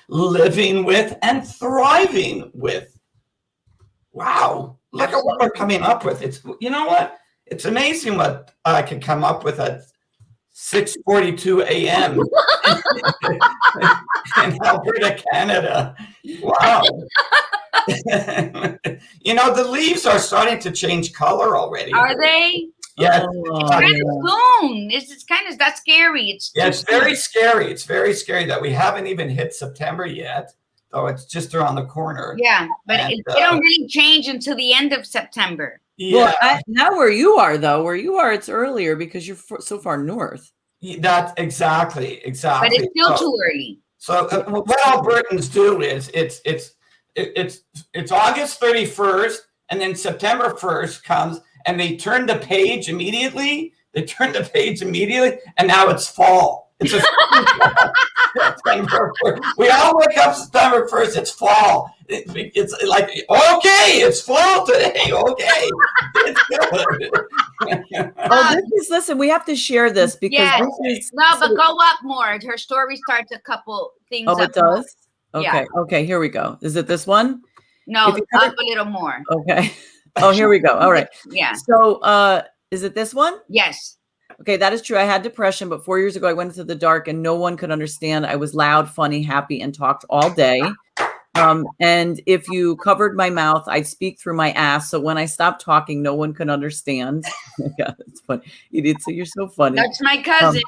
[SPEAKER 3] living with and thriving with. Wow, look at what we're coming up with. It's, you know what? It's amazing what I can come up with at 6:42 a.m. in Alberta, Canada. Wow. You know, the leaves are starting to change color already.
[SPEAKER 2] Are they?
[SPEAKER 3] Yeah.
[SPEAKER 2] It's kind of soon. It's kind of, that's scary. It's
[SPEAKER 3] very scary. It's very scary that we haven't even hit September yet, though it's just around the corner.
[SPEAKER 2] Yeah, but it don't really change until the end of September.
[SPEAKER 3] Yeah.
[SPEAKER 1] Well, now where you are, it's earlier because you're so far north.
[SPEAKER 3] That's exactly.
[SPEAKER 2] But it's still too early.
[SPEAKER 3] So what Albertans do is it's August 31st, and then September 1st comes, and they turn the page immediately. And now it's fall. It's September 1st. We all wake up September 1st. It's fall. It's like, okay, it's fall today. Okay.
[SPEAKER 1] Listen, we have to share this because this is.
[SPEAKER 2] No, but go up more. Her story starts a couple things.
[SPEAKER 1] Oh, it does?
[SPEAKER 2] More.
[SPEAKER 1] Okay.
[SPEAKER 2] Yeah.
[SPEAKER 1] Okay, here we go. Is it this one?
[SPEAKER 2] No, up a little more.
[SPEAKER 1] Okay. Oh, here we go. All right.
[SPEAKER 2] Yeah.
[SPEAKER 1] So is it this one?
[SPEAKER 2] Yes.
[SPEAKER 1] Okay, that is true. I had depression, but 4 years ago I went into the dark and no one could understand. I was loud, funny, happy, and talked all day. And if you covered my mouth, I'd speak through my ass. So when I stopped talking, no one could understand. Yeah, it's funny. So you're so funny.
[SPEAKER 2] That's my cousin.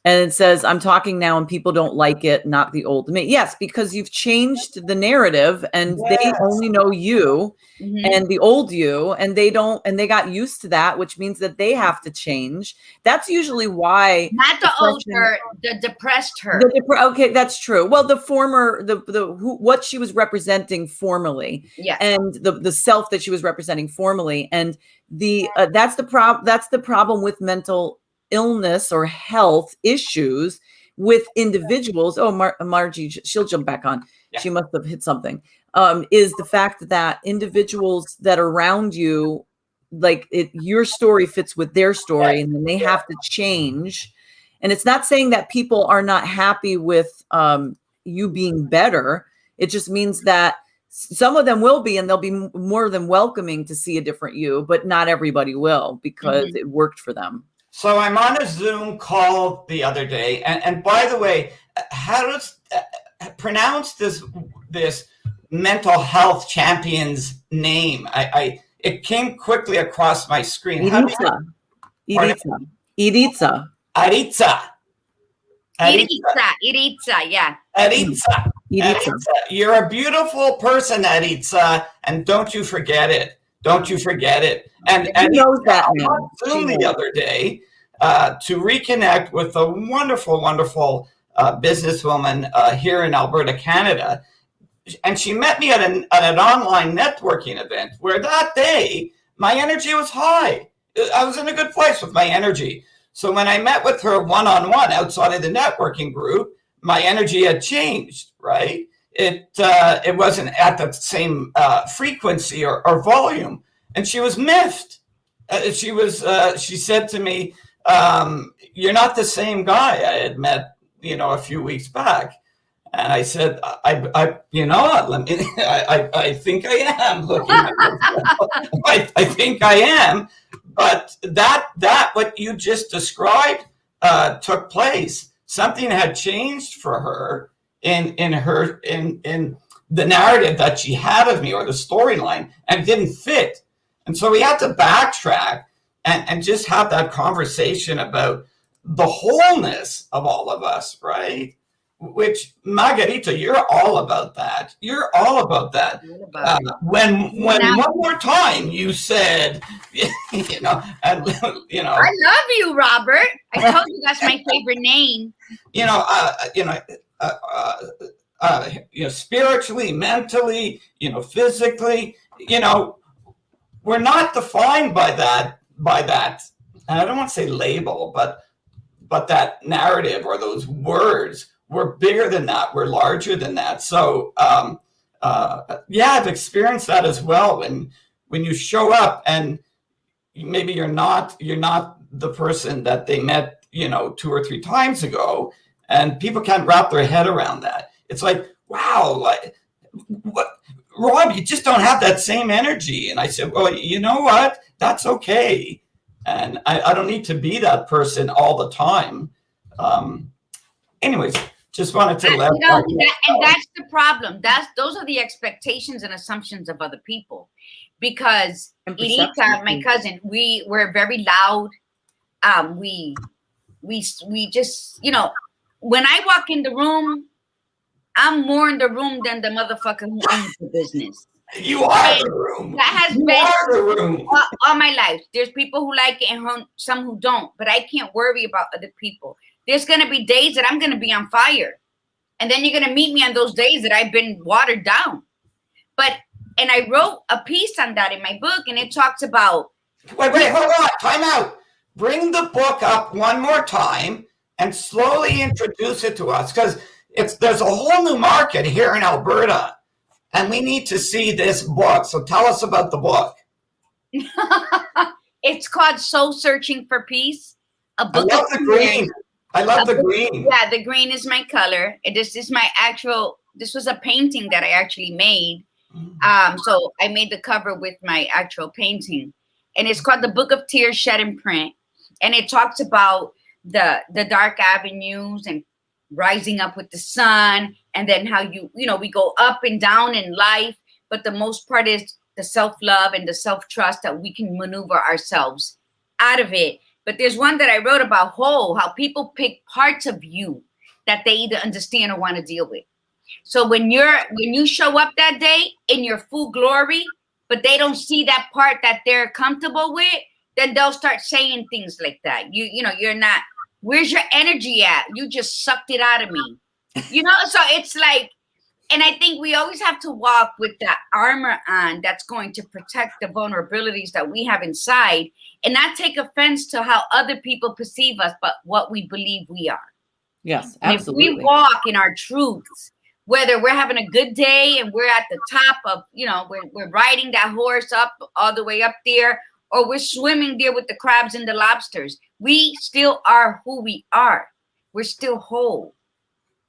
[SPEAKER 1] And it says, I'm talking now and people don't like it, not the old me. Yes, because you've changed the narrative and they only know you and the old you, and they got used to that, which means that they have to change. That's usually why.
[SPEAKER 2] Not the old her, the depressed her.
[SPEAKER 1] Okay, that's true. Well, the former, what she was representing formerly, and the self that she was representing formerly. And that's the problem with mental illness or health issues with individuals. Oh, Margie, she'll jump back on. Yeah. She must have hit something. Is the fact that individuals that are around you, like your story fits with their story, and then they have to change. And it's not saying that people are not happy with you being better. It just means that some of them will be, and they'll be more than welcoming to see a different you, but not everybody will, because it worked for them.
[SPEAKER 3] So I'm on a Zoom call the other day, and by the way, how does pronounce this mental health champion's name? It came quickly across my screen.
[SPEAKER 1] Iritza.
[SPEAKER 3] Iritza,
[SPEAKER 2] yeah.
[SPEAKER 3] Iritza. You're a beautiful person, Iritza, and don't you forget it. And
[SPEAKER 1] knows that now.
[SPEAKER 3] Zoom the other day to reconnect with a wonderful businesswoman here in Alberta, Canada. And she met me at an online networking event where that day my energy was high. I was in a good place with my energy. So when I met with her one-on-one outside of the networking group, my energy had changed, right? It wasn't at the same frequency or volume. And she was miffed. She said to me, you're not the same guy I had met, a few weeks back. And I said, you know what? Let me. I think I am looking at myself. I think I am, but that what you just described took place. Something had changed for her in the narrative that she had of me, or the storyline, and it didn't fit. And so we had to backtrack and just have that conversation about the wholeness of all of us, right? Which, Margarita, you're all about that. You're all about that. When one more time you said, you know, and you know,
[SPEAKER 2] I love you, Robert. I told you that's my favorite name.
[SPEAKER 3] You know, spiritually, mentally, you know, physically, you know, we're not defined by that. And I don't want to say label, but that narrative or those words. We're bigger than that. We're larger than that. So, yeah, I've experienced that as well. When you show up and maybe you're not the person that they met, you know, 2 or 3 times ago, and people can't wrap their head around that. It's like, wow, like what, Rob? You just don't have that same energy. And I said, well, you know what? That's okay. And I don't need to be that person all the time. Anyways, just wanted to let
[SPEAKER 2] and that's the problem. Those are the expectations and assumptions of other people. Because Erika, my cousin, we're very loud. We just, you know, when I walk in the room, I'm more in the room than the motherfucker who owns the business.
[SPEAKER 3] You are the room.
[SPEAKER 2] That has been all my life. There's people who like it and some who don't, but I can't worry about other people. There's going to be days that I'm going to be on fire. And then you're going to meet me on those days that I've been watered down. And I wrote a piece on that in my book, and it talks about...
[SPEAKER 3] Wait, hold on. Time out. Bring the book up one more time and slowly introduce it to us, because there's a whole new market here in Alberta, and we need to see this book. So tell us about the book.
[SPEAKER 2] It's called Soul Searching for Peace. A book.
[SPEAKER 3] I love the green. I love the green.
[SPEAKER 2] Yeah, the green is my color. This was a painting that I actually made. So I made the cover with my actual painting, and it's called The Book of Tears Shed in Print. And it talks about the dark avenues and rising up with the sun, and then how we go up and down in life. But the most part is the self-love and the self-trust that we can maneuver ourselves out of it. But there's one that I wrote about how people pick parts of you that they either understand or want to deal with. So when you show up that day in your full glory, but they don't see that part that they're comfortable with, then they'll start saying things like that. You're not, where's your energy at? You just sucked it out of me. So it's like, and I think we always have to walk with that armor on that's going to protect the vulnerabilities that we have inside, and not take offense to how other people perceive us, but what we believe we are.
[SPEAKER 1] Yes, absolutely.
[SPEAKER 2] And if we walk in our truths, whether we're having a good day and we're at the top of, we're riding that horse up all the way up there, or we're swimming there with the crabs and the lobsters, we still are who we are. We're still whole.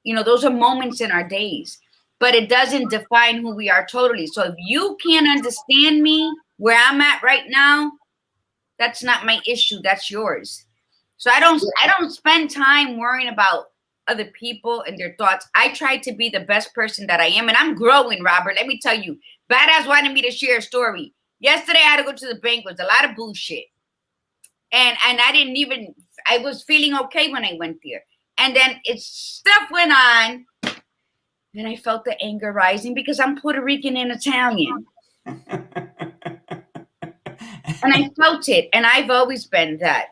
[SPEAKER 2] Those are moments in our days, but it doesn't define who we are totally. So if you can't understand me where I'm at right now, that's not my issue. That's yours. So I don't spend time worrying about other people and their thoughts. I try to be the best person that I am, and I'm growing, Robert. Let me tell you, Badass wanted me to share a story. Yesterday, I had to go to the bank. It was a lot of bullshit. And I was feeling okay when I went there. And then stuff went on, and I felt the anger rising because I'm Puerto Rican and Italian. And I felt it, and I've always been that.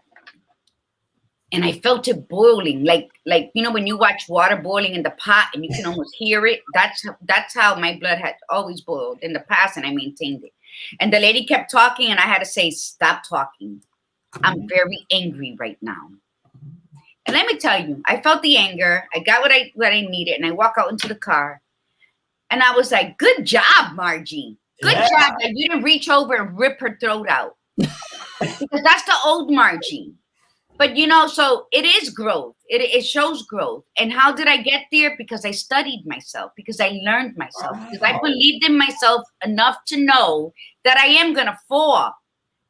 [SPEAKER 2] And I felt it boiling, like when you watch water boiling in the pot and you can almost hear it. That's how my blood had always boiled in the past, and I maintained it. And the lady kept talking, and I had to say, stop talking. I'm very angry right now. And let me tell you, I felt the anger. I got what I needed, and I walk out into the car. And I was like, good job, Margie. Good job that you didn't reach over and rip her throat out. Because that's the old Margie. But you know, so it is growth. It shows growth. And how did I get there? Because I studied myself, because I learned myself, because I believed in myself enough to know that I am gonna fall.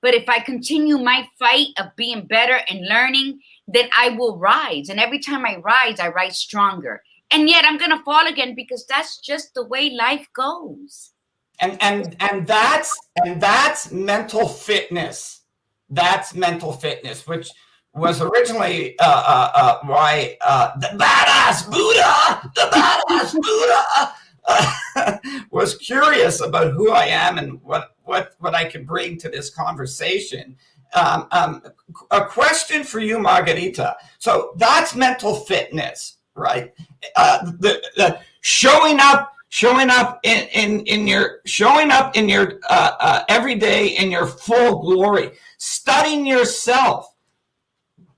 [SPEAKER 2] But if I continue my fight of being better and learning, then I will rise. And every time I rise stronger. And yet I'm gonna fall again, because that's just the way life goes.
[SPEAKER 3] And that's mental fitness. That's mental fitness, which was originally why the badass Buddha was curious about who I am and what I could bring to this conversation. A question for you, Margarita. So that's mental fitness, right? The showing up in your every day in your full glory, studying yourself.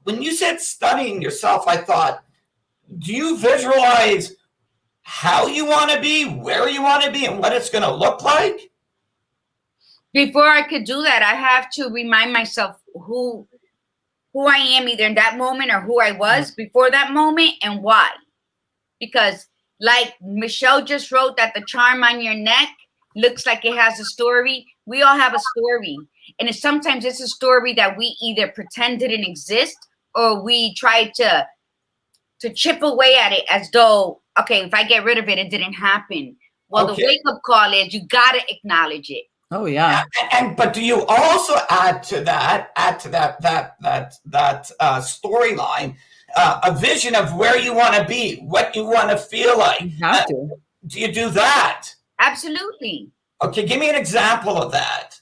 [SPEAKER 3] When you said studying yourself, I thought, do you visualize how you want to be, where you want to be, and what it's going to look like?
[SPEAKER 2] Before I could do that, I have to remind myself who I am, either in that moment or who I was before that moment, and why. Because like Michelle just wrote that the charm on your neck looks like it has a story. We all have a story. And sometimes it's a story that we either pretend didn't exist, or we try to chip away at it as though, okay, if I get rid of it, it didn't happen. Well, okay. The wake-up call is you got to acknowledge it.
[SPEAKER 1] Oh yeah.
[SPEAKER 3] But do you also add to that storyline a vision of where you want to be, what you want to feel like?
[SPEAKER 1] You have to.
[SPEAKER 3] Do you do that?
[SPEAKER 2] Absolutely.
[SPEAKER 3] Okay, give me an example of that.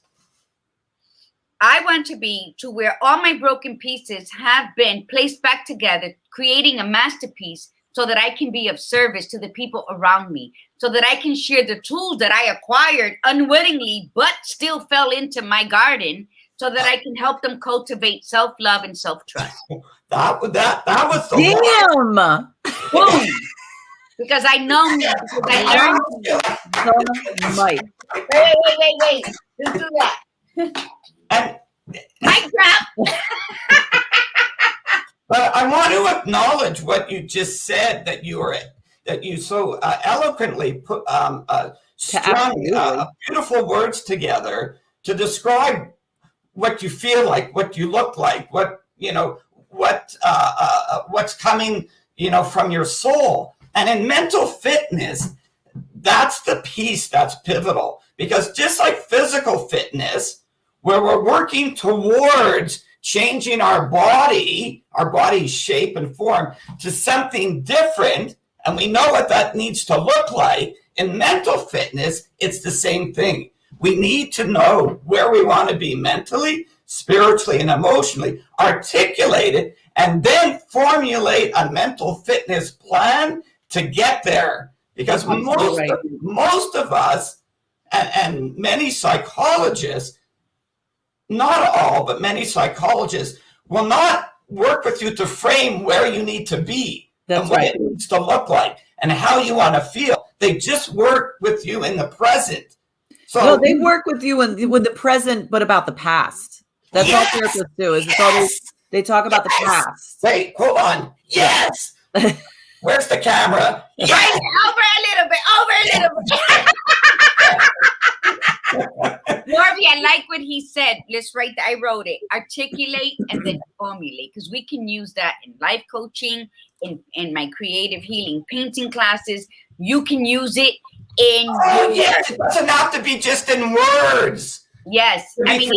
[SPEAKER 2] I want to be to where all my broken pieces have been placed back together, creating a masterpiece, so that I can be of service to the people around me, so that I can share the tools that I acquired unwittingly, but still fell into my garden, so that I can help them cultivate self-love and self-trust.
[SPEAKER 3] That was the
[SPEAKER 1] damn.
[SPEAKER 2] Boom. Because I know me, because I learned.
[SPEAKER 1] Mike.
[SPEAKER 2] Wait. Let's do that. Mic drop.
[SPEAKER 3] But I want to acknowledge what you just said, that you so eloquently put strung beautiful words together to describe what you feel like, what you look like, what's coming, from your soul. And in mental fitness, that's the piece that's pivotal, because just like physical fitness, where we're working towards changing our body's shape and form to something different, and we know what that needs to look like. In mental fitness, it's the same thing. We need to know where we want to be mentally, spiritually, and emotionally, articulate it, and then formulate a mental fitness plan to get there. Because most of us, and many psychologists, not all, but many psychologists will not work with you to frame where you need to be. That's and what it needs to look like and how you want to feel. They just work with you in the present. So
[SPEAKER 1] no, they work with you with the present, but about the past. That's all therapists do. Is it's all they talk about the past.
[SPEAKER 3] Wait, hold on. Yes. Where's the camera?
[SPEAKER 2] Yes. Right, over a little bit. Morby, I like what he said. Let's write that. I wrote it. Articulate and then formulate, because we can use that in life coaching, in my creative healing painting classes. You can use it in
[SPEAKER 3] yes, it doesn't have to be just in words.
[SPEAKER 2] Yes. I mean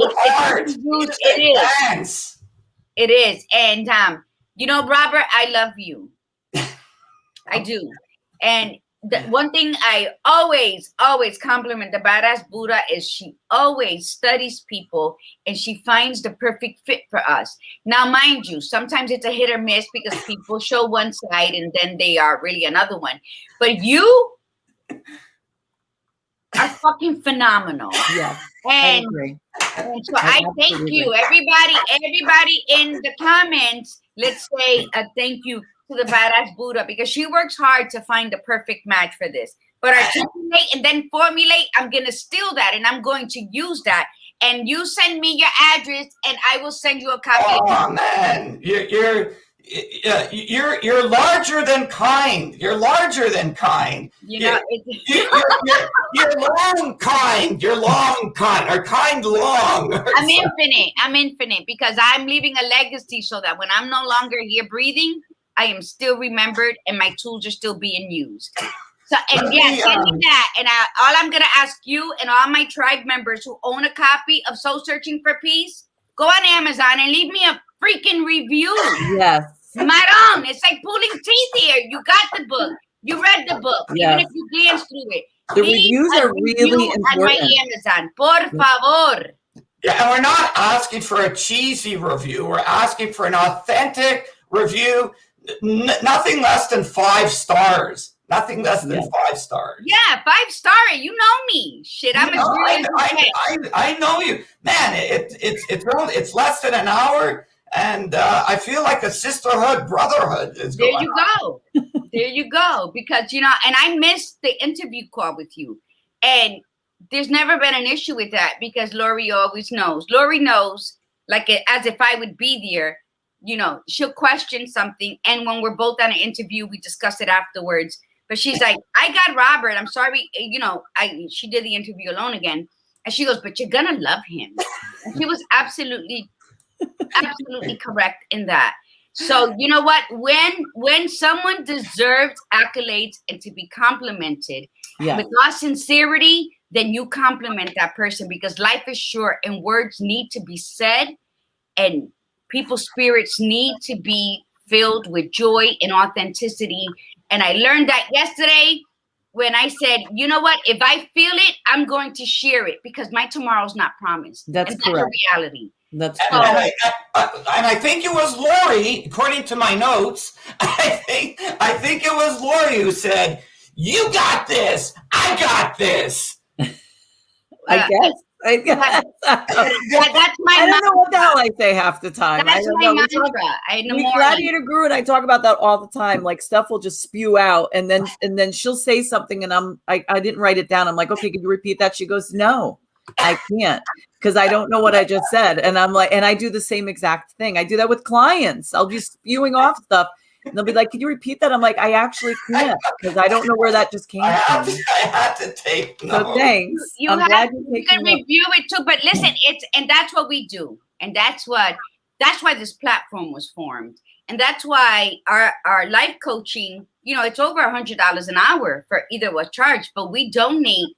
[SPEAKER 2] it is. And Robert, I love you. I do. And the one thing I always compliment the badass Buddha is she always studies people and she finds the perfect fit for us. Now, mind you, sometimes it's a hit or miss because people show one side and then they are really another one. But you are fucking phenomenal.
[SPEAKER 1] Yeah,
[SPEAKER 2] and I agree. And so I thank you, everybody in the comments. Let's say a thank you to the badass Buddha, because she works hard to find the perfect match for this. But articulate and then formulate, I'm going to steal that and I'm going to use that. and you send me your address, and I will send you a copy.
[SPEAKER 3] Oh man, you're larger than kind. You're larger than kind. You're long kind. You're long kind, or kind long.
[SPEAKER 2] I'm infinite. I'm infinite because I'm leaving a legacy so that when I'm no longer here breathing, I am still remembered and my tools are still being used. So, and yeah, send me that. And all I'm going to ask you and all my tribe members who own a copy of Soul Searching for Peace, go on Amazon and leave me a freaking review.
[SPEAKER 1] Yes.
[SPEAKER 2] Maron, it's like pulling teeth here. You got the book. You read the book.
[SPEAKER 1] Yes.
[SPEAKER 2] Even if you glance through it.
[SPEAKER 1] The reviews are really important.
[SPEAKER 2] On my Amazon, por favor.
[SPEAKER 3] Yeah, and we're not asking for a cheesy review. We're asking for an authentic review. Nothing less than 5 stars. Nothing less than 5 stars.
[SPEAKER 2] Yeah, 5-star. You know me. Shit, I'm
[SPEAKER 3] I know you, man. It's less than an hour, and I feel like a sisterhood, brotherhood is going on.
[SPEAKER 2] There you go. There you go. Because and I missed the interview call with you, and there's never been an issue with that because Lori always knows. Lori knows, like as if I would be there. She'll question something, and when we're both on an interview, we discuss it afterwards. But she's like, I got Robert. I'm sorry. She did the interview alone again. And she goes, but you're going to love him. And she was absolutely correct in that. So you know what? When someone deserves accolades and to be complimented with all sincerity, then you compliment that person because life is short and words need to be said and people's spirits need to be filled with joy and authenticity. And I learned that yesterday when I said, you know what? If I feel it, I'm going to share it because my tomorrow's not promised.
[SPEAKER 1] That's correct.
[SPEAKER 2] That's a reality.
[SPEAKER 1] That's
[SPEAKER 3] correct. And I think it was Lori, according to my notes, I think it was Lori who said, you got this. I got this.
[SPEAKER 1] I guess.
[SPEAKER 2] That's my
[SPEAKER 1] I don't know what the hell I say half the time.
[SPEAKER 2] That's my mantra.
[SPEAKER 1] Gladiator Guru and I talk about that all the time. Like stuff will just spew out, and then she'll say something, and I didn't write it down. I'm like, okay, can you repeat that? She goes, no, I can't, because I don't know what I just said. And I'm like, and I do the same exact thing. I do that with clients. I'll be spewing off stuff. And they'll be like, can you repeat that? I'm like, I actually can't because I don't know where that just came from.
[SPEAKER 3] I had to take notes.
[SPEAKER 1] So thanks.
[SPEAKER 2] You can review it too, but listen, and that's what we do. And that's why this platform was formed. And that's why our life coaching, it's over $100 an hour for either was charged, but we donate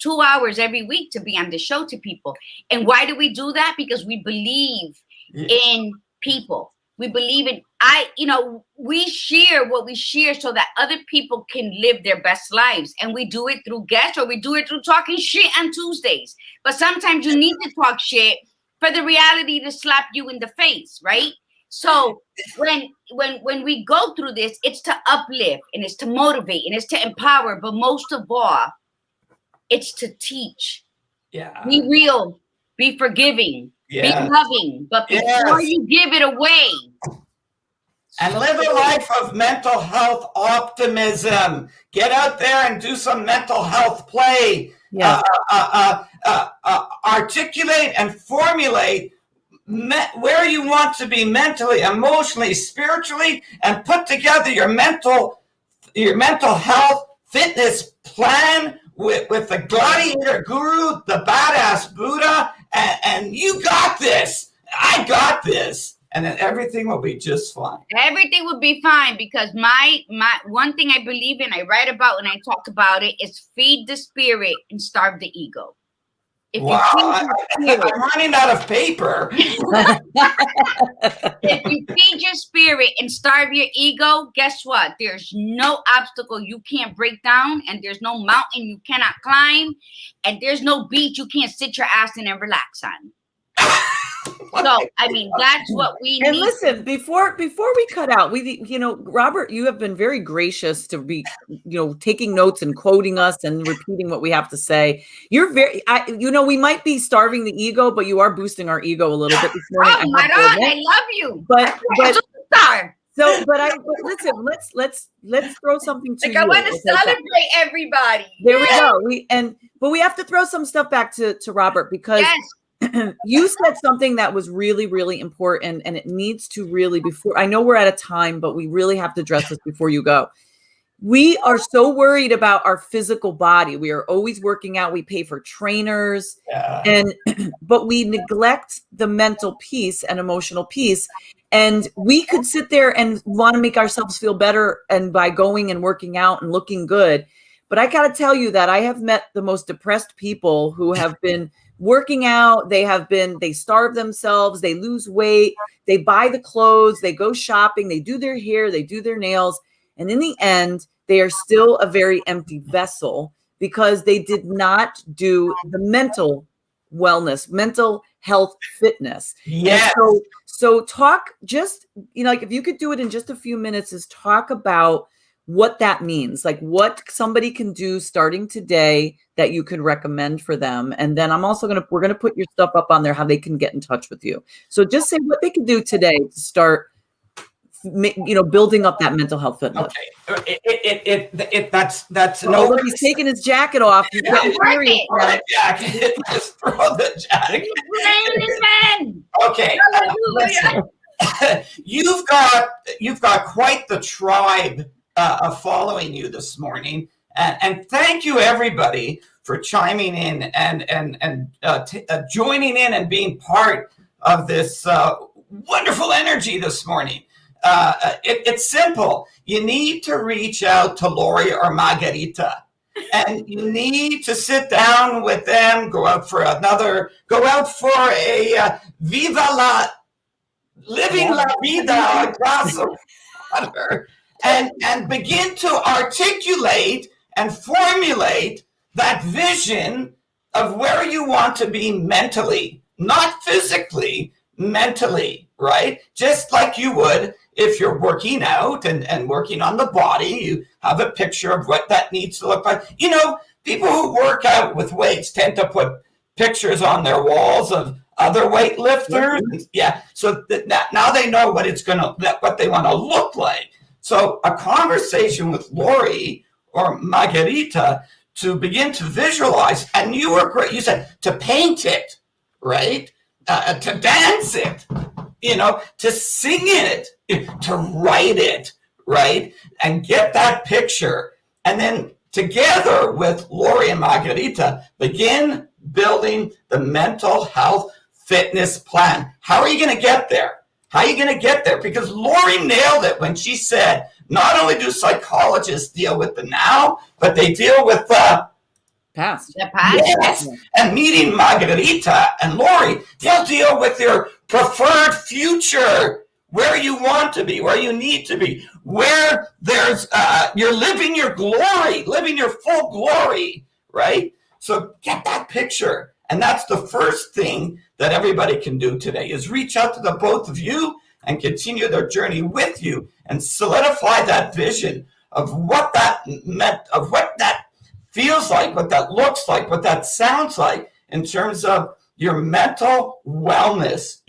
[SPEAKER 2] 2 hours every week to be on the show to people. And why do we do that? Because we believe in people. We believe in, we share what we share so that other people can live their best lives. And we do it through guests or we do it through talking shit on Tuesdays. But sometimes you need to talk shit for the reality to slap you in the face, right? So when we go through this, it's to uplift and it's to motivate and it's to empower. But most of all, it's to teach.
[SPEAKER 3] Yeah.
[SPEAKER 2] Be real, be forgiving.
[SPEAKER 3] Yes.
[SPEAKER 2] Be loving, but before you give it away.
[SPEAKER 3] And live a life of mental health optimism. Get out there and do some mental health play.
[SPEAKER 1] Yeah.
[SPEAKER 3] Articulate and formulate where you want to be mentally, emotionally, spiritually, and put together your mental health fitness plan with the gladiator guru, the badass Buddha, and you got this. I got this. And then everything will be just fine.
[SPEAKER 2] Everything will be fine because my one thing I believe in, I write about and I talk about it, is feed the spirit and starve the ego.
[SPEAKER 3] I'm running out of paper.
[SPEAKER 2] If you feed your spirit and starve your ego, guess what? There's no obstacle you can't break down, and there's no mountain you cannot climb, and there's no beach you can't sit your ass in and relax on. So, I mean, that's what we need.
[SPEAKER 1] And listen, before we cut out, Robert, you have been very gracious to be, taking notes and quoting us and repeating what we have to say. You're we might be starving the ego, but you are boosting our ego a little bit this morning.
[SPEAKER 2] Oh my God, I love you.
[SPEAKER 1] But But listen, let's throw something to
[SPEAKER 2] Like
[SPEAKER 1] you.
[SPEAKER 2] I want to celebrate everybody.
[SPEAKER 1] There we go. But we have to throw some stuff back to Robert, because you said something that was really, really important, and it needs to really, before, I know we're out of time, but we really have to address this before you go. We are so worried about our physical body. We are always working out. We pay for trainers, but we neglect the mental piece and emotional piece. And we could sit there and want to make ourselves feel better, and by going and working out and looking good. But I got to tell you that I have met the most depressed people who have been working out. They starve themselves. They lose weight. They buy the clothes. They go shopping. They do their hair. They do their nails. And in the end, they are still a very empty vessel, because they did not do the mental wellness, mental health, fitness.
[SPEAKER 3] Yes.
[SPEAKER 1] So talk, just, like if you could do it in just a few minutes, is talk about what that means, like what somebody can do starting today that you could recommend for them. And then we're going to put your stuff up on there, how they can get in touch with you. So just say what they can do today to start, building up that mental health fitness.
[SPEAKER 3] Okay. That's
[SPEAKER 1] no. He's taking his jacket off. He's getting serious now.
[SPEAKER 3] Jacket. Just throw the jacket. Okay. You've got quite the tribe following you this morning, and thank you everybody for chiming in and joining in and being part of this wonderful energy this morning. It's simple. You need to reach out to Lori or Margarita, and you need to sit down with them, go out for a Viva living la vida, a glass of water, and begin to articulate and formulate that vision of where you want to be mentally, not physically, mentally, right? Just like you would if you're working out and working on the body, you have a picture of what that needs to look like. People who work out with weights tend to put pictures on their walls of other weightlifters. Yeah. So that now they know what what they want to look like. So a conversation with Lori or Margarita to begin to visualize, and you were great. You said to paint it, right? To dance it, to sing it, to write it, right? And get that picture. And then together with Lori and Margarita, begin building the mental health fitness plan. How are you going to get there? How are you going to get there? Because Lori nailed it when she said, not only do psychologists deal with the now, but they deal with the
[SPEAKER 1] past.
[SPEAKER 2] The past.
[SPEAKER 3] Yes. And meeting Margarita and Lori, they'll deal with your preferred future, where you want to be, where you need to be, where there's you're living your glory, living your full glory, right? So get that picture. And that's the first thing that everybody can do today, is reach out to the both of you and continue their journey with you and solidify that vision of what that meant, of what that feels like, what that looks like, what that sounds like in terms of your mental wellness,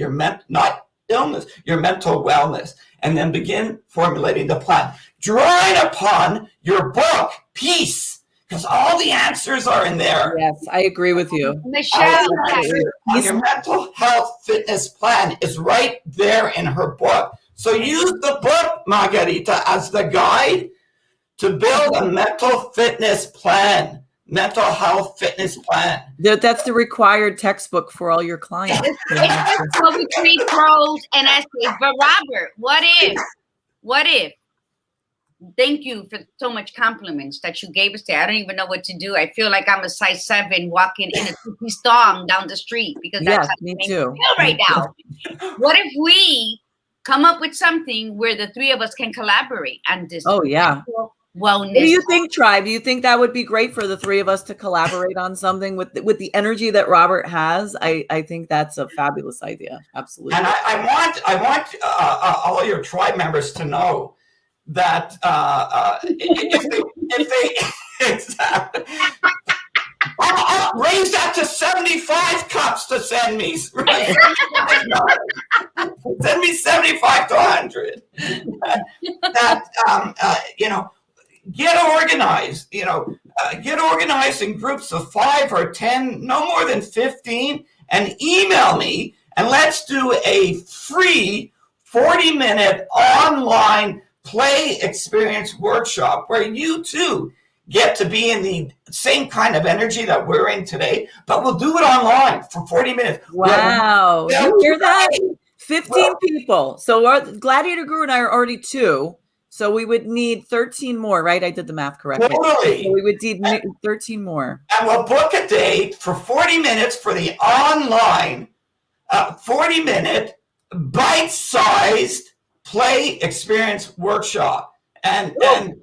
[SPEAKER 3] not illness, your mental wellness, and then begin formulating the plan. Drawing upon your book, Peace, because all the answers are in there.
[SPEAKER 1] Yes, I agree with you.
[SPEAKER 2] Michelle,
[SPEAKER 3] your mental health fitness plan is right there in her book. So use the book, Margarita, as the guide to build a mental fitness plan, mental health fitness plan.
[SPEAKER 1] That's the required textbook for all your clients.
[SPEAKER 2] It's poetry, prose, and essays. But Robert, what if? Thank you for so much compliments that you gave us there. I don't even know what to do. I feel like I'm a size 7 walking in a two-piece thong down the street, because that's how
[SPEAKER 1] me
[SPEAKER 2] I
[SPEAKER 1] too.
[SPEAKER 2] feel right now. What if we come up with something where the three of us can collaborate on this?
[SPEAKER 1] Oh, yeah.
[SPEAKER 2] Wellness.
[SPEAKER 1] What do you think, Tribe? Do you think that would be great for the three of us to collaborate on something with the energy that Robert has? I think that's a fabulous idea. Absolutely.
[SPEAKER 3] And I want all your tribe members to know that if they exactly, I'll raise that to 75 cups to send me. Right? Send me 75 to 100. Get organized. Get organized in groups of 5 or 10, no more than 15, and email me, and let's do a free 40-minute online play experience workshop where you too get to be in the same kind of energy that we're in today, but we'll do it online for 40 minutes.
[SPEAKER 1] Wow. You hear that? 15 people. So our Gladiator Guru and I are already 2. So we would need 13 more, right? I did the math correctly.
[SPEAKER 3] Totally.
[SPEAKER 1] So we would need 13 more.
[SPEAKER 3] And we'll book a date for 40 minutes for the online 40-minute bite-sized play experience workshop. And we'll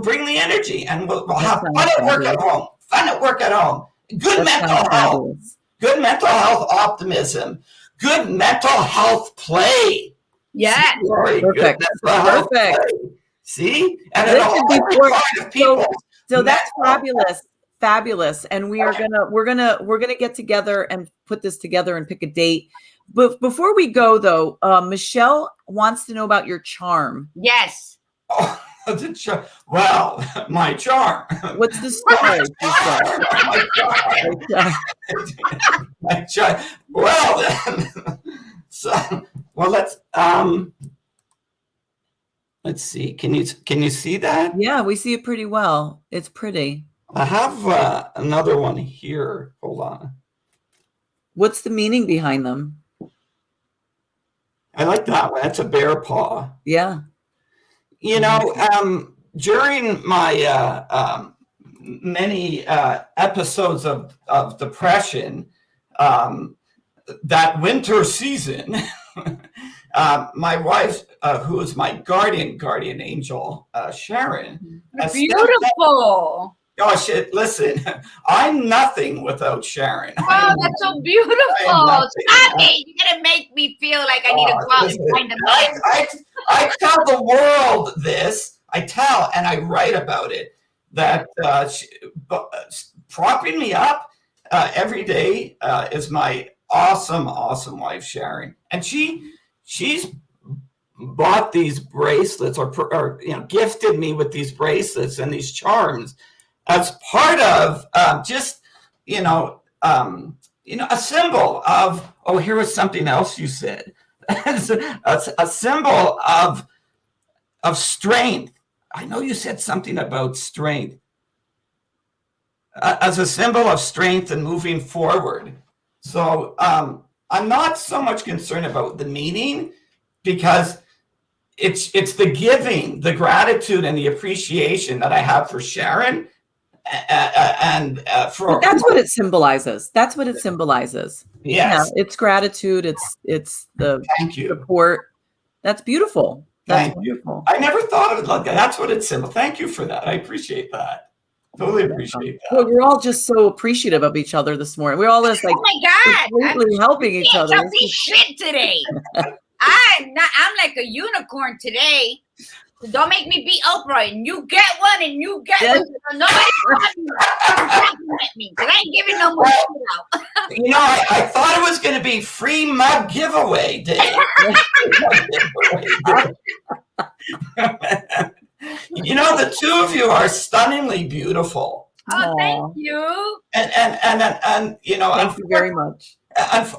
[SPEAKER 3] bring the energy, and we'll have fun at work at home. Fun at work at home. Good mental health. Good mental health optimism. Good mental health play.
[SPEAKER 2] Yeah.
[SPEAKER 1] Perfect.
[SPEAKER 3] See? And of people.
[SPEAKER 1] So that's fabulous. And we're gonna get together and put this together and pick a date. But before we go though, Michelle wants to know about your charm.
[SPEAKER 2] Yes.
[SPEAKER 3] Oh, well, my charm.
[SPEAKER 1] What's the story?
[SPEAKER 3] My charm. Well, then. Let's see. Can you see that?
[SPEAKER 1] Yeah, we see it pretty well. It's pretty.
[SPEAKER 3] I have another one here. Hold on.
[SPEAKER 1] What's the meaning behind them?
[SPEAKER 3] I like that one. That's a bear paw.
[SPEAKER 1] Yeah.
[SPEAKER 3] During my many episodes of depression, that winter season, my wife, who is my guardian angel, Sharon.
[SPEAKER 2] Beautiful.
[SPEAKER 3] Gosh, listen, I'm nothing without Sharon.
[SPEAKER 2] Oh, that's so beautiful. Stop it. You're going to make me feel like I need to go out and find a man.
[SPEAKER 3] I tell the world this. I tell, and I write about it, that propping me up every day is my awesome wife, Sharon. And she's bought these bracelets or gifted me with these bracelets and these charms as part of just a symbol of, oh, here was something else you said. a symbol of strength. I know you said something about strength. As a symbol of strength and moving forward. So I'm not so much concerned about the meaning, because it's the giving, the gratitude, and the appreciation that I have for Sharon. And
[SPEAKER 1] but that's what it symbolizes. That's what it symbolizes.
[SPEAKER 3] Yes.
[SPEAKER 1] Yeah, it's gratitude. It's the
[SPEAKER 3] thank you
[SPEAKER 1] support. That's beautiful. That's
[SPEAKER 3] wonderful. I never thought of it like that. That's what it's symbolizes. Thank you for that. I appreciate that. Totally appreciate that.
[SPEAKER 1] Well, we're all just so appreciative of each other this morning. We're all just like,
[SPEAKER 2] oh my God,
[SPEAKER 1] completely helping each other.
[SPEAKER 2] Shit today. I'm like a unicorn today. So don't make me be Oprah, and you get one, and you get one. So nobody compliment me, because I ain't giving no more shit out.
[SPEAKER 3] I thought it was going to be free mug giveaway day. The two of you are stunningly beautiful.
[SPEAKER 2] Oh, thank you.
[SPEAKER 3] And
[SPEAKER 1] thank you very much.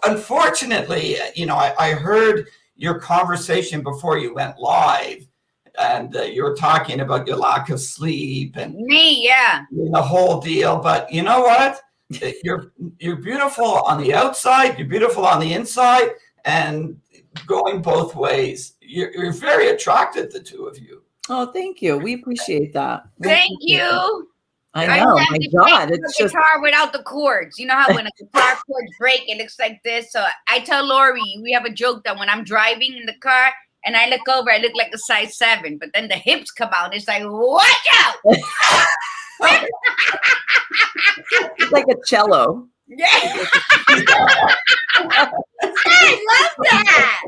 [SPEAKER 3] Unfortunately, I heard your conversation before you went live, and you were talking about your lack of sleep and the whole deal. But you know what? You're beautiful on the outside. You're beautiful on the inside, and going both ways. You're very attractive, the two of you.
[SPEAKER 1] Oh, thank you. We appreciate that.
[SPEAKER 2] Thank you.
[SPEAKER 1] I know. My God,
[SPEAKER 2] it's just guitar without the chords. You know how when a guitar chords break, it looks like this. So I tell Lori, we have a joke that when I'm driving in the car and I look over, I look like a size 7. But then the hips come out. It's like, watch out!
[SPEAKER 1] It's like a cello.
[SPEAKER 2] Yeah. I love that.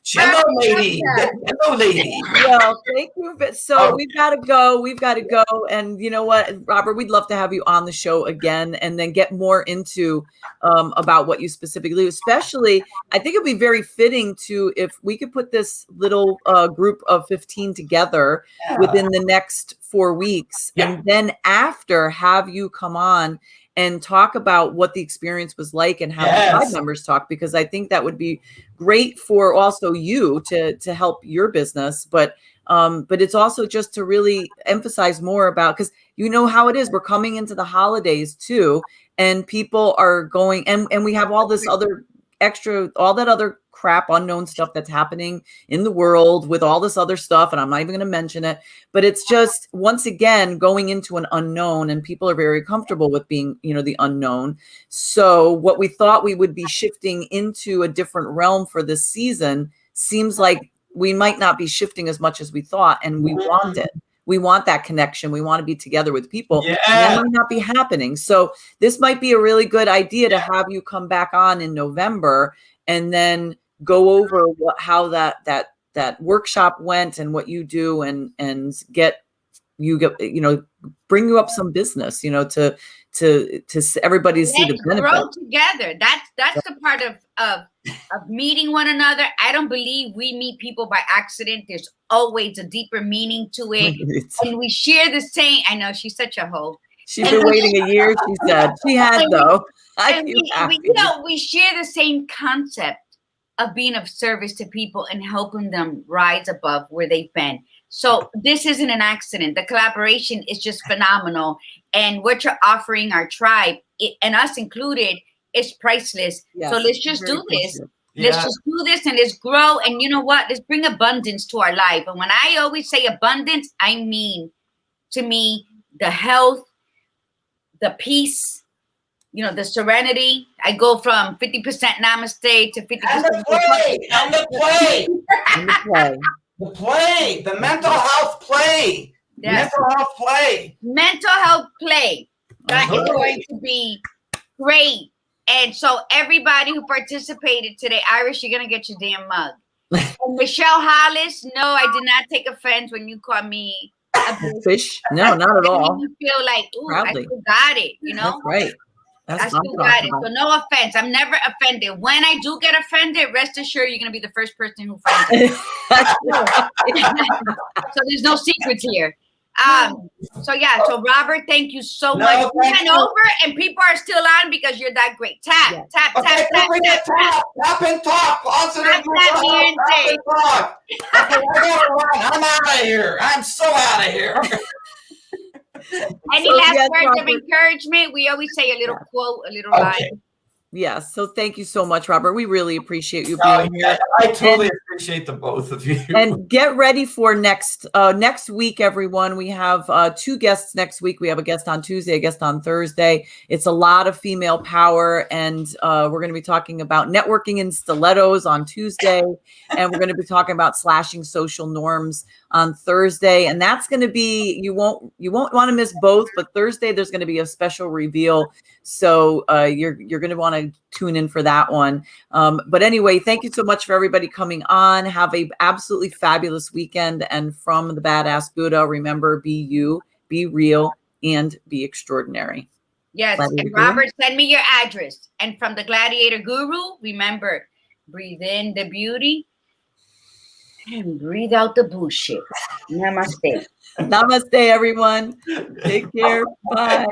[SPEAKER 3] Jello lady. Jello lady.
[SPEAKER 1] Well, thank you. So we've got to go. We've got to go. And you know what, Robert, we'd love to have you on the show again and then get more into about what you specifically do. Especially, I think it'd be very fitting to if we could put this little group of 15 together within the next 4 weeks, and then after have you come on and talk about what the experience was like and have the tribe members talk, because I think that would be great for also you to help your business. But it's also just to really emphasize more about, because you know how it is. We're coming into the holidays too, and people are going, and we have all this other extra, all that other crap, unknown stuff that's happening in the world with all this other stuff. And I'm not even going to mention it, but it's just, once again, going into an unknown, and people are very comfortable with being, the unknown. So what we thought we would be shifting into a different realm for this season seems like we might not be shifting as much as we thought. And we want it. We want that connection. We want to be together with people. And that might not be happening. So this might be a really good idea to have you come back on in November and then go over how that workshop went and what you do, and bring you up some business, to everybody to see the benefit.
[SPEAKER 2] Grow together. That's the part of meeting one another. I don't believe we meet people by accident. There's always a deeper meaning to it. And we share the same. I know she's such a hoe.
[SPEAKER 1] She's been waiting a year, she said. She had, though.
[SPEAKER 2] We share the same concept of being of service to people and helping them rise above where they've been. So this isn't an accident. The collaboration is just phenomenal. And what you're offering our tribe, and us included, is priceless. Yes, so let's just do this. Let's just do this and let's grow. And you know what? Let's bring abundance to our life. And when I always say abundance, I mean, to me, the health, the peace, the serenity. I go from 50% namaste to 50%.
[SPEAKER 3] And the play, the mental health play.
[SPEAKER 2] Yes. Mental health play. That is going to be great. And so everybody who participated today, Iris, you're going to get your damn mug. And Michelle Hollis, no, I did not take offense when you called me a
[SPEAKER 1] fish. No, not at all.
[SPEAKER 2] You feel like, ooh, proudly. I still got it,
[SPEAKER 1] That's right.
[SPEAKER 2] I still got it. So no offense. I'm never offended. When I do get offended, rest assured you're going to be the first person who finds it. So there's no secrets here. So Robert, thank you so much. We went over and people are still on because you're that great. Tap.
[SPEAKER 3] Tap and talk. Positive. Talk. I'm out of here. I'm so out of here.
[SPEAKER 2] Any last words of encouragement? We always say a little quote, a little line.
[SPEAKER 1] Yes. So thank you so much, Robert. We really appreciate you being here.
[SPEAKER 3] I totally appreciate the both of you.
[SPEAKER 1] And get ready for next week, everyone. We have 2 guests next week. We have a guest on Tuesday, a guest on Thursday. It's a lot of female power. And we're going to be talking about networking in stilettos on Tuesday. And we're going to be talking about slashing social norms on Thursday. And that's going to be, you won't want to miss both, but Thursday, there's going to be a special reveal. So you're going to want to tune in for that one. But anyway, thank you so much for everybody coming on. Have a absolutely fabulous weekend. And from the Badass Buddha, remember, be you, be real, and be extraordinary.
[SPEAKER 2] Yes. And Robert, send me your address. And from the Gladiator Guru, remember, breathe in the beauty and breathe out the bullshit. Namaste.
[SPEAKER 1] Namaste, everyone. Take care. Bye.